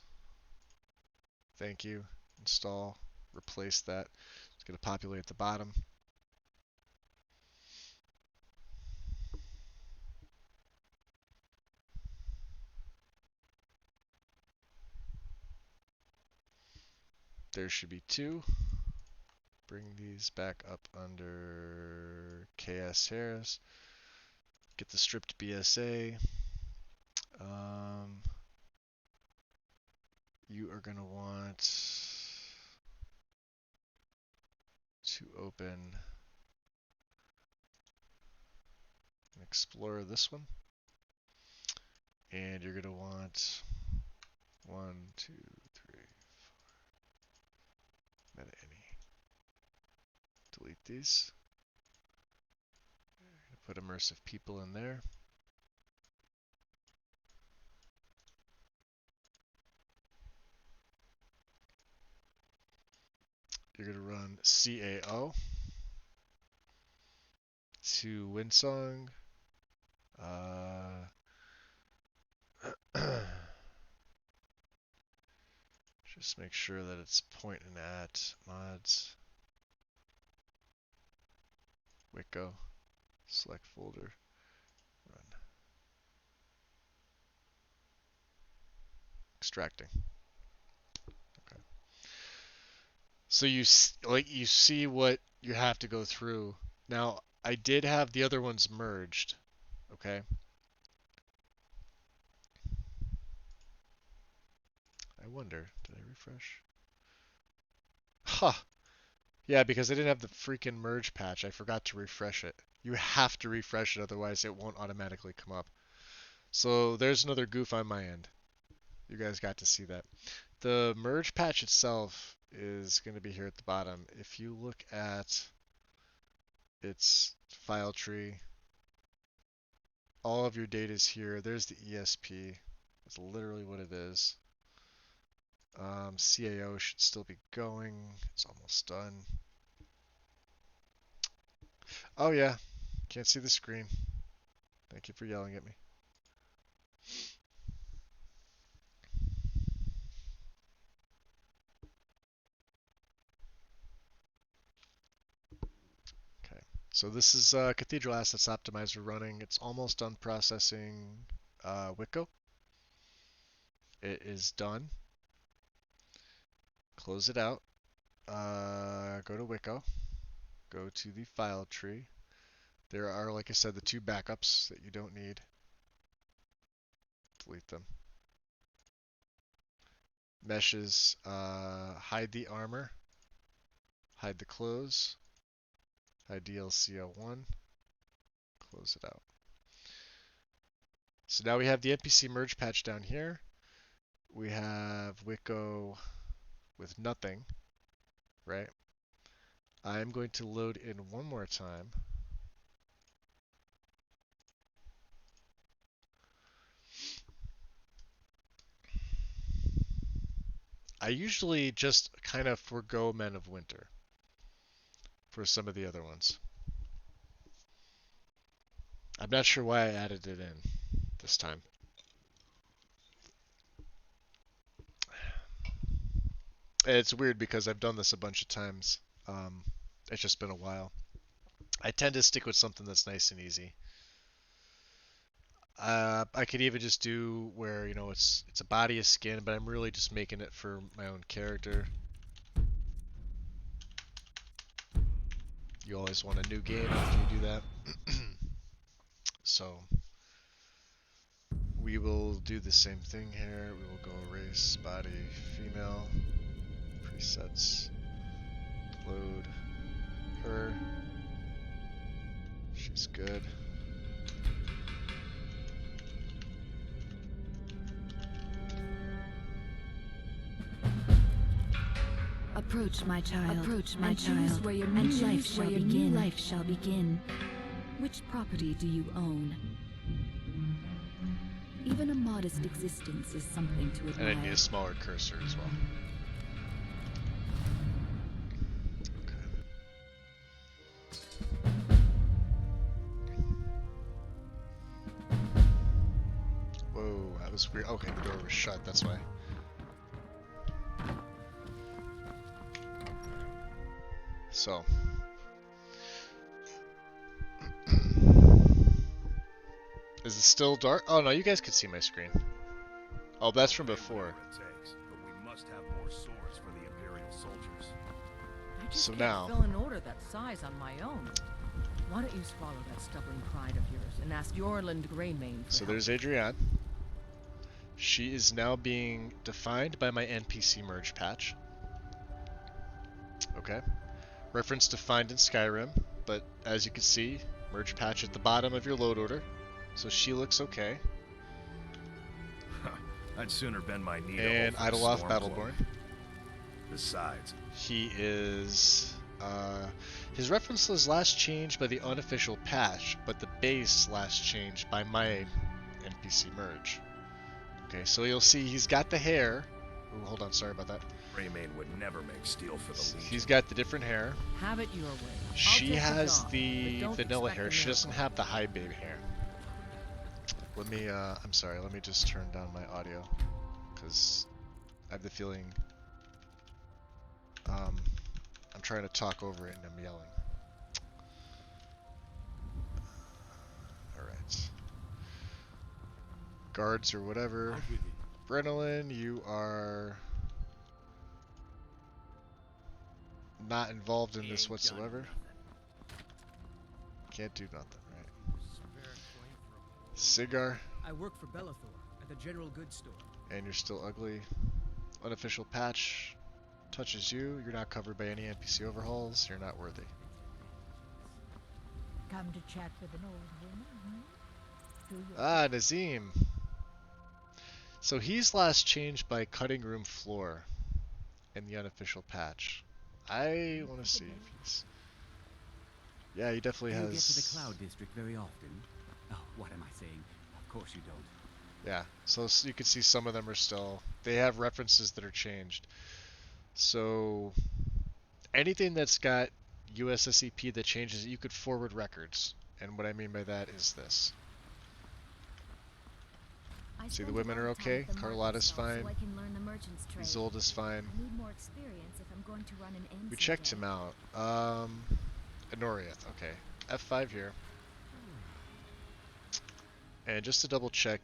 Thank you. Install, replace that. It's going to populate at the bottom. There should be 2. Bring these back up under KS hairs. Get the stripped BSA. You are going to want to open and explore this one. And you're going to want 1, 2, 3, 4. Meta any. Delete these. Put immersive people in there. You're going to run CAO to Windsong. Just make sure that it's point and at mods. Wicco. Select folder. Run. Extracting. Okay. So you see what you have to go through. Now, I did have the other ones merged. Okay. I wonder, did I refresh? Huh. Yeah, because I didn't have the freaking merge patch. I forgot to refresh it. You have to refresh it, otherwise it won't automatically come up. So there's another goof on my end. You guys got to see that. The merge patch itself is going to be here at the bottom. If you look at its file tree, all of your data is here. There's the ESP. That's literally what it is. CAO should still be going. It's almost done. Oh yeah, can't see the screen. Thank you for yelling at me. Okay, so this is Cathedral Assets Optimizer running. It's almost done processing Wicco. It is done. Close it out. Go to Wicco. Go to the file tree. There are, like I said, the 2 backups that you don't need. Delete them. Meshes, hide the armor, hide the clothes, hide DLCL1, close it out. So now we have the NPC merge patch down here. We have Wicco with nothing, right? I'm going to load in one more time. I usually just kind of forego Men of Winter for some of the other ones. I'm not sure why I added it in this time. It's weird because I've done this a bunch of times. It's just been a while. I tend to stick with something that's nice and easy. I could even just do where, you know, it's a body of skin, but I'm really just making it for my own character. You always want a new game after you do that. So we will do the same thing here. We will go race, body, female, presets, load her. She's good. Approach, my child. Approach, my child. Where your new life shall begin. Which property do you own? Even a modest existence is something to admire. And I need a smaller cursor as well. Whoa, that was weird. Okay, the door was shut, that's why. So. Is it still dark? Oh no, you guys could see my screen. Oh, that's from before. But we must have more swords for the Imperial soldiers. I just So can't now- fill an order that size on my own. Why don't you swallow that stubborn pride of yours and ask Yorland Greymane for So help? there's Adrienne. She is now being defined by my NPC merge patch. Okay. Reference defined in Skyrim, but as you can see, merge patch at the bottom of your load order. So she looks okay. I'd sooner bend my knee And to Idleoff Battleborn. Besides, He is... his reference was last changed by the unofficial patch, but the base last changed by my NPC merge. Okay, so you'll see he's got the hair. Ooh, hold on, sorry about that. Greymane would never make steel for the Legion. He's got the different hair. Have it your way. I'll She take has job, the but don't vanilla expect hair. a She doesn't miracle. have the high babe hair. Let me, I'm sorry, let me just turn down my audio. Because I have the feeling, I'm trying to talk over it and I'm yelling. Alright. Guards or whatever. Brenolin, you are not involved in this whatsoever. Can't do nothing, right? Cigar, I work for Bellathor at the general goods store. and you're still ugly. Unofficial patch touches you. You're not covered by any NPC overhauls. You're not worthy. Come to chat with an old woman, Do you? Ah, Nazim. So he's last changed by cutting room floor in the unofficial patch. I want to see if he's... Yeah, he definitely Do you has... get to the Cloud District very often? Oh, what am I saying? Of course you don't. Yeah, so you can see some of them are still... They have references that are changed. So anything that's got USSEP that changes, you could forward records. And what I mean by that is this. See, the women are okay. Carlotta's fine. Isolde's fine. We checked him out. Anoriath, okay. F5 here. And just to double check,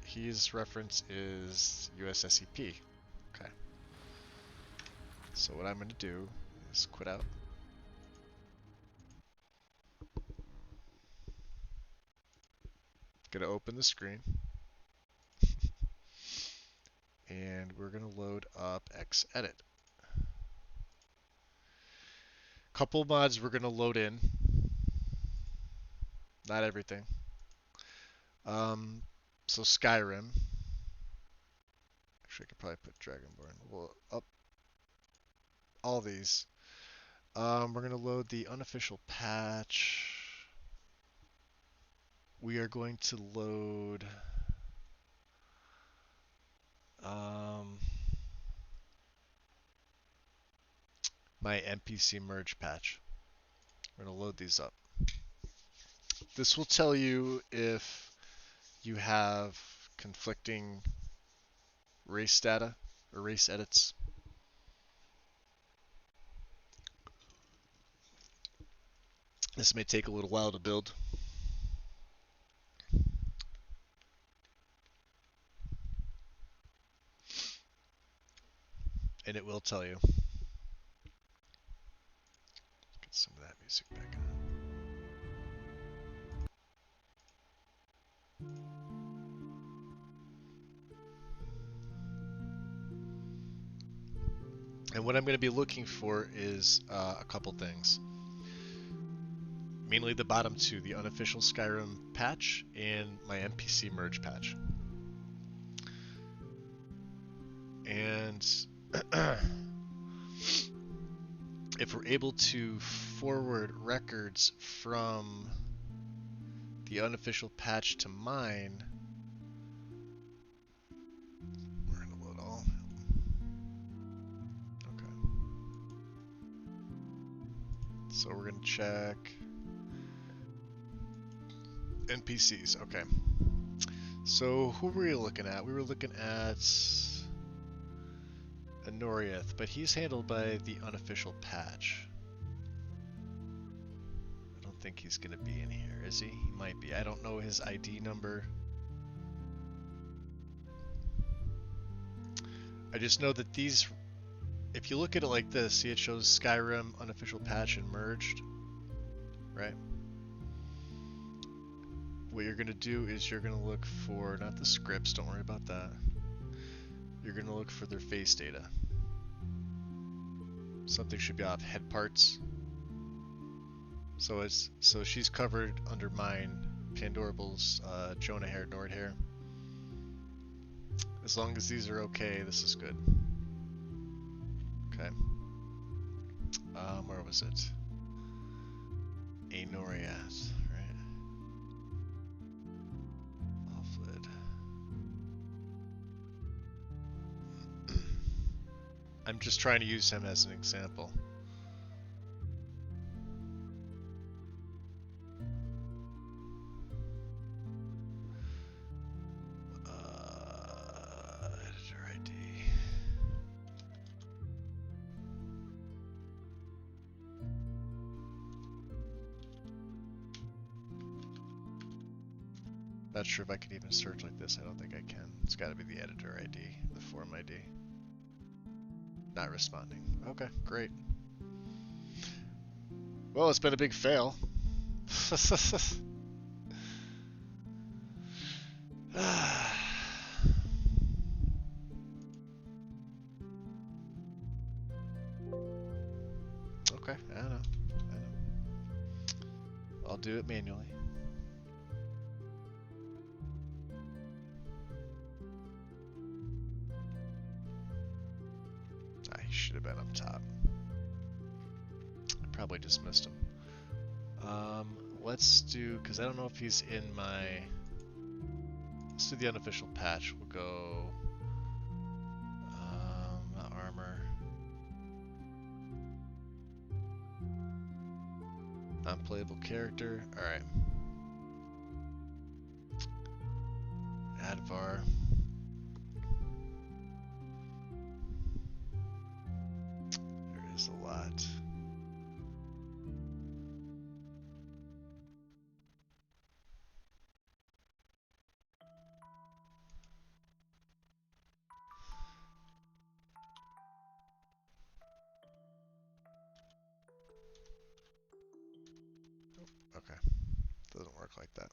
his reference is USSEP. Okay. So what I'm going to do is quit out. Going to open the screen. And we're going to load up Xedit. Couple mods we're going to load in. Not everything. So Skyrim. Actually, I could probably put Dragonborn. We'll up all these. We're going to load the unofficial patch. We are going to load... my NPC merge patch. We're going to load these up. This will tell you if you have conflicting race data or race edits. This may take a little while to build. will tell you. Get some of that music back on. And what I'm going to be looking for is a couple things. Mainly the bottom two, the unofficial Skyrim patch and my NPC merge patch. And if we're able to forward records from the unofficial patch to mine, we're going to load all. Okay. So we're going to check NPCs. Okay. So who were we looking at? We were looking at Anoriath, but he's handled by the unofficial patch. I don't think he's going to be in here, is he? He might be. I don't know his ID number. I just know that these, if you look at it like this, see it shows Skyrim, unofficial patch, and merged, right? What you're going to do is you're going to look for, not the scripts, don't worry about that. You're going to look for their face data. Something should be off. Head parts. So she's covered under mine. Pandorable's Jonah hair, Nord hair. As long as these are okay, this is good. Okay. Where was it? Anoriath, right? Offlid. I'm just trying to use him as an example. Editor ID. Not sure if I could even search like this. I don't think I can. It's got to be the editor ID, the form ID. Not responding. Okay, great. Well, it's been a big fail. Okay, I know. I'll do it manually. He should have been up top. I probably just missed him. Let's do, because I don't know if he's in my... Let's do the unofficial patch. We'll go... not armor. Unplayable character. Alright. Advar. There is a lot. Okay. Doesn't work like that.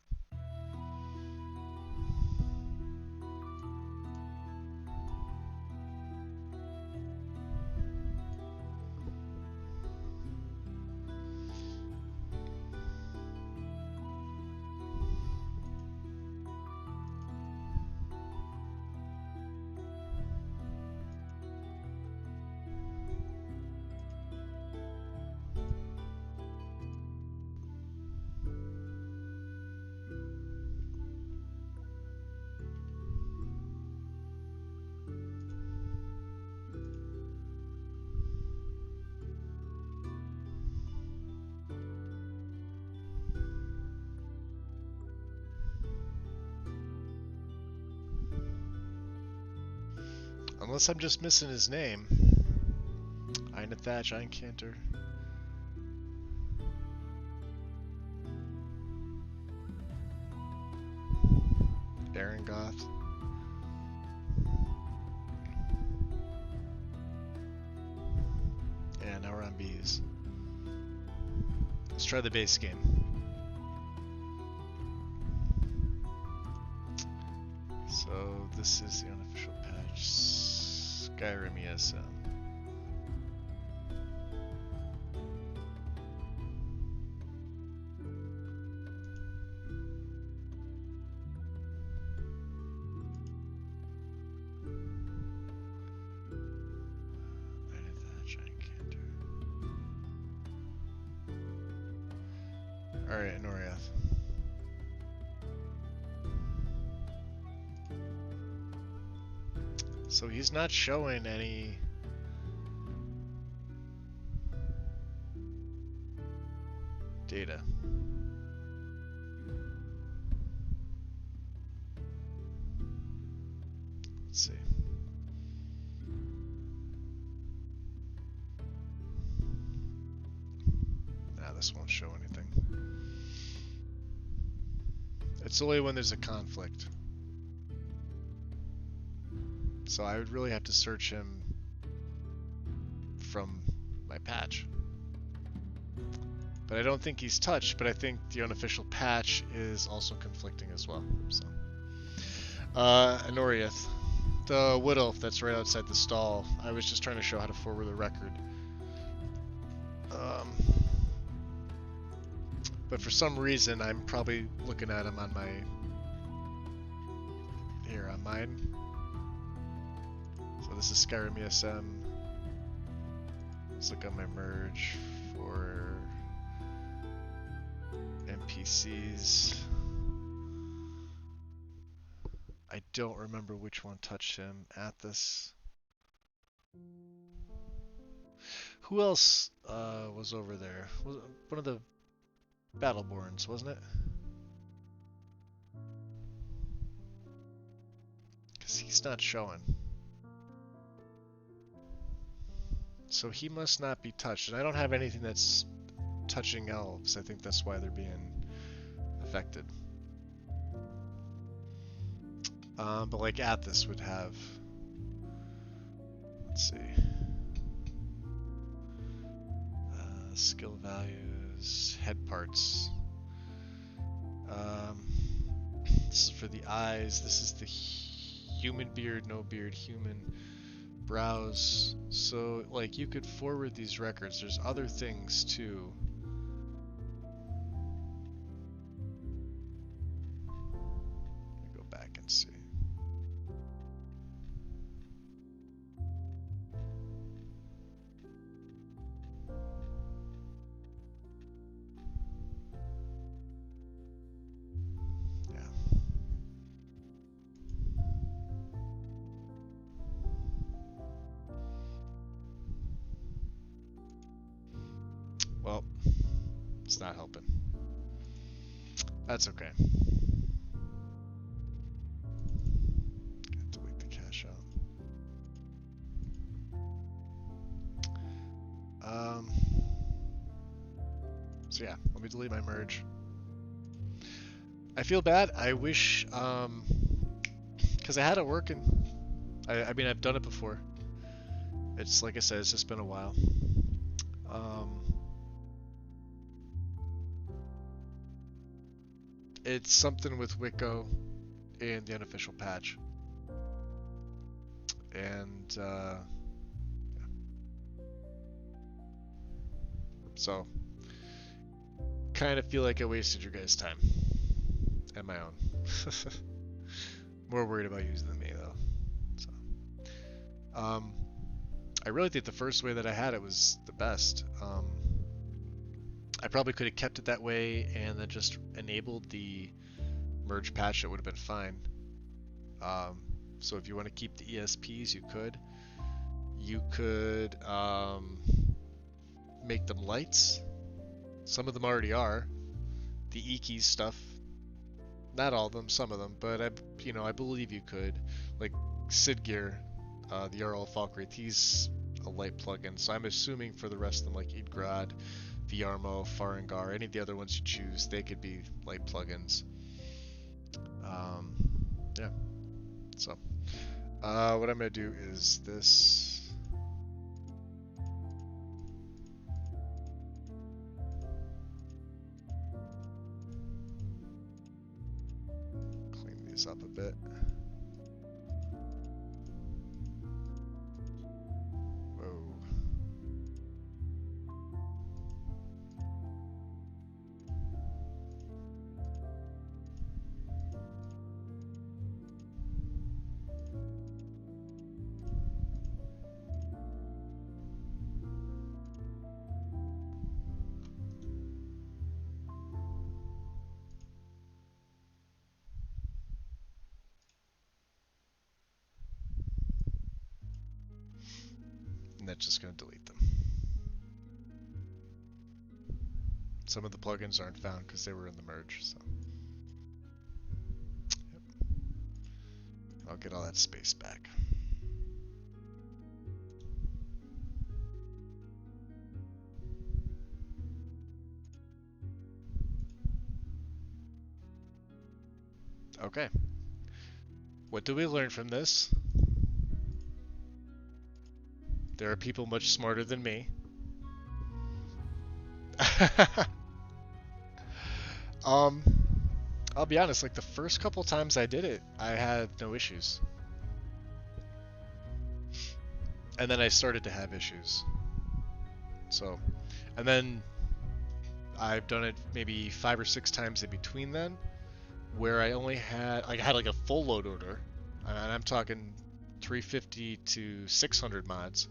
Unless I'm just missing his name. Ina Thatch, Ein Cantor. Aaron Goth. these. Let's try the base game. So this is the unofficial patch. Skyrim ESM. Alright, Noriath. So he's not showing any data. Let's see. Nah, this won't show anything. It's only when there's a conflict. So I would really have to search him from my patch. But I don't think he's touched, but I think the unofficial patch is also conflicting as well. So, Anoriath, the wood elf that's right outside the stall. I was just trying to show how to forward the record. But for some reason, I'm probably looking at him on my... Here, on mine. So this is Skyrim ESM. Let's look at my merge for NPCs. I don't remember which one touched him at this. Who else was over there? Was one of the Battleborns, wasn't it? Because he's not showing. So he must not be touched. And I don't have anything that's touching elves. I think that's why they're being affected. But like Athos would have... Let's see. Skill values, head parts. This is for the eyes. This is the human beard, no beard, human brows. So like you could forward these records. There's other things too. Let me go back and see. Well, it's not helping. That's okay. Got to wait the cache out. So yeah, let me delete my merge. I feel bad. I wish, because I had it working. I mean, I've done it before. It's like I said, it's just been a while. It's something with Wicco in the unofficial patch. And, yeah. So, kind of feel like I wasted your guys' time. And my own. More worried about using than me, though. So, I really think the first way that I had it was the best. I probably could have kept it that way and then just enabled the merge patch. It would have been fine. So if you want to keep the ESPs, you could. You could make them lights. Some of them already are. The E-keys stuff. Not all of them, some of them, but I believe you could. Like Sidgear, the Jarl Falkreath, he's a light plugin. So I'm assuming for the rest of them, like Idgrad, Viarmo, Farengar, any of the other ones you choose, they could be light plugins. Yeah. So, what I'm going to do is this. these up a bit. Whoa. And that's just going to delete them. Some of the plugins aren't found because they were in the merge, so. Yep. I'll get all that space back. Okay. What do we learn from this? There are people much smarter than me. I'll be honest, like the first couple times I did it, I had no issues. And then I started to have issues. So, and then I've done it maybe 5 or 6 times in between then, where I only had, I had like a full load order, and I'm talking 350 to 600 mods,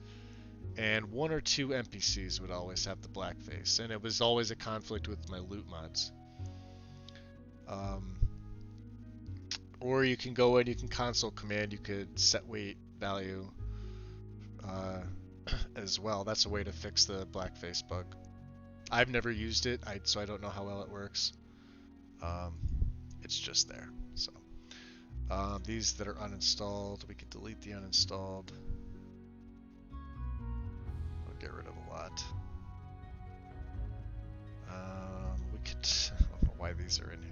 and 1 or 2 NPCs would always have the blackface, and it was always a conflict with my loot mods. Or you can go in, you can console command, you could set weight value as well. That's a way to fix the blackface bug. I've never used it, so I don't know how well it works. It's just there. So these that are uninstalled, we could delete the uninstalled. I'll get rid of a lot. We could, I don't know why these are in here.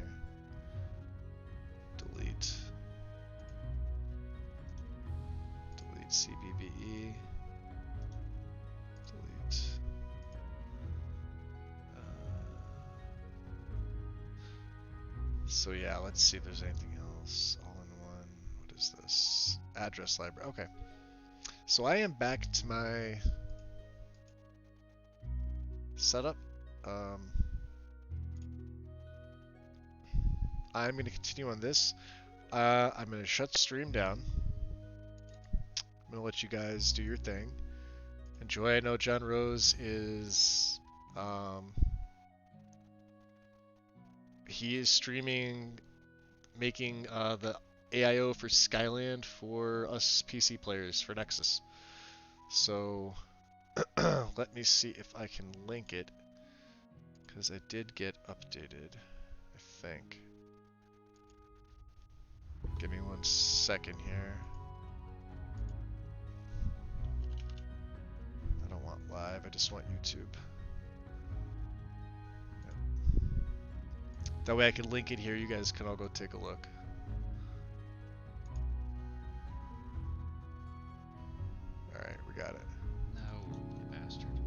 Delete. Delete CBBE. Delete. So yeah, let's see if there's anything else. All in one. What is this? Address library. Okay. So I am back to my setup. I'm going to continue on this. I'm going to shut stream down. I'm going to let you guys do your thing. Enjoy. I know John Rose is he is streaming, making the AIO for Skyland for us PC players for Nexus. So let me see if I can link it, because it did get updated, I think. Give me 1 second here. I don't want live, I just want YouTube. Yep. That way I can link it here, you guys can all go take a look. Alright, we got it. No, you bastard.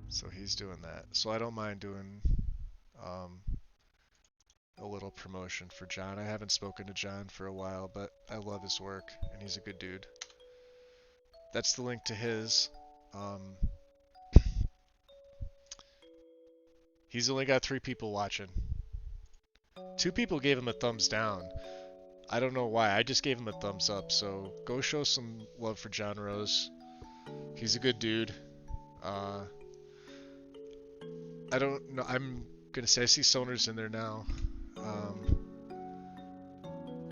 So he's doing that. So I don't mind doing a little promotion for John. I haven't spoken to John for a while, but I love his work, and he's a good dude. That's the link to his. He's only got 3 people watching. 2 people gave him a thumbs down. I don't know why. I just gave him a thumbs up. So go show some love for John Rose. He's a good dude. I don't know. I'm gonna say I see Soners in there now.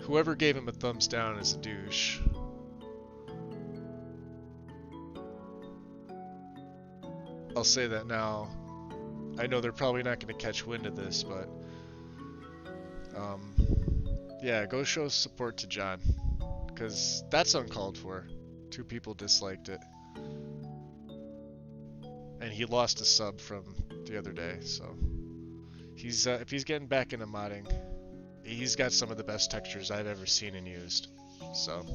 Whoever gave him a thumbs down is a douche. I'll say that now. I know they're probably not going to catch wind of this, but yeah, go show support to John, because that's uncalled for. 2 people disliked it, and he lost a sub from the other day. So he's if he's getting back into modding, he's got some of the best textures I've ever seen and used. So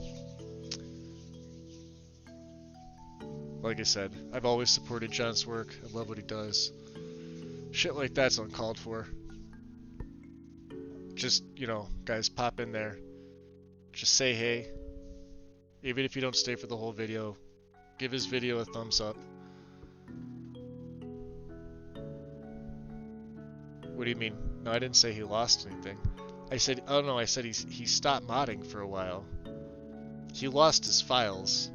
like I said, I've always supported John's work. I love what he does. Shit like that's uncalled for. just, you know, guys, pop in there. Just say hey. Even if you don't stay for the whole video, give his video a thumbs up. What do you mean? No, I didn't say he lost anything. I said, oh no, I said he stopped modding for a while. He lost his files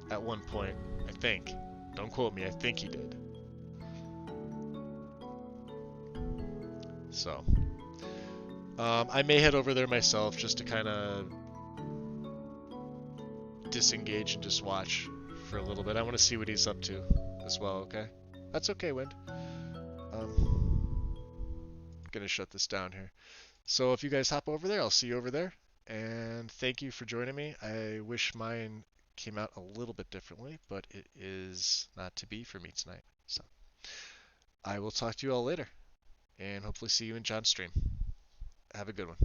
at one point, I think. Don't quote me, I think he did. So, I may head over there myself just to kind of disengage and just watch for a little bit. I want to see what he's up to as well, okay? That's okay, Wind. Gonna shut this down here. So if you guys hop over there, I'll see you over there. And thank you for joining me. I wish mine came out a little bit differently, but it is not to be for me tonight. So I will talk to you all later, and hopefully see you in John's stream. Have a good one.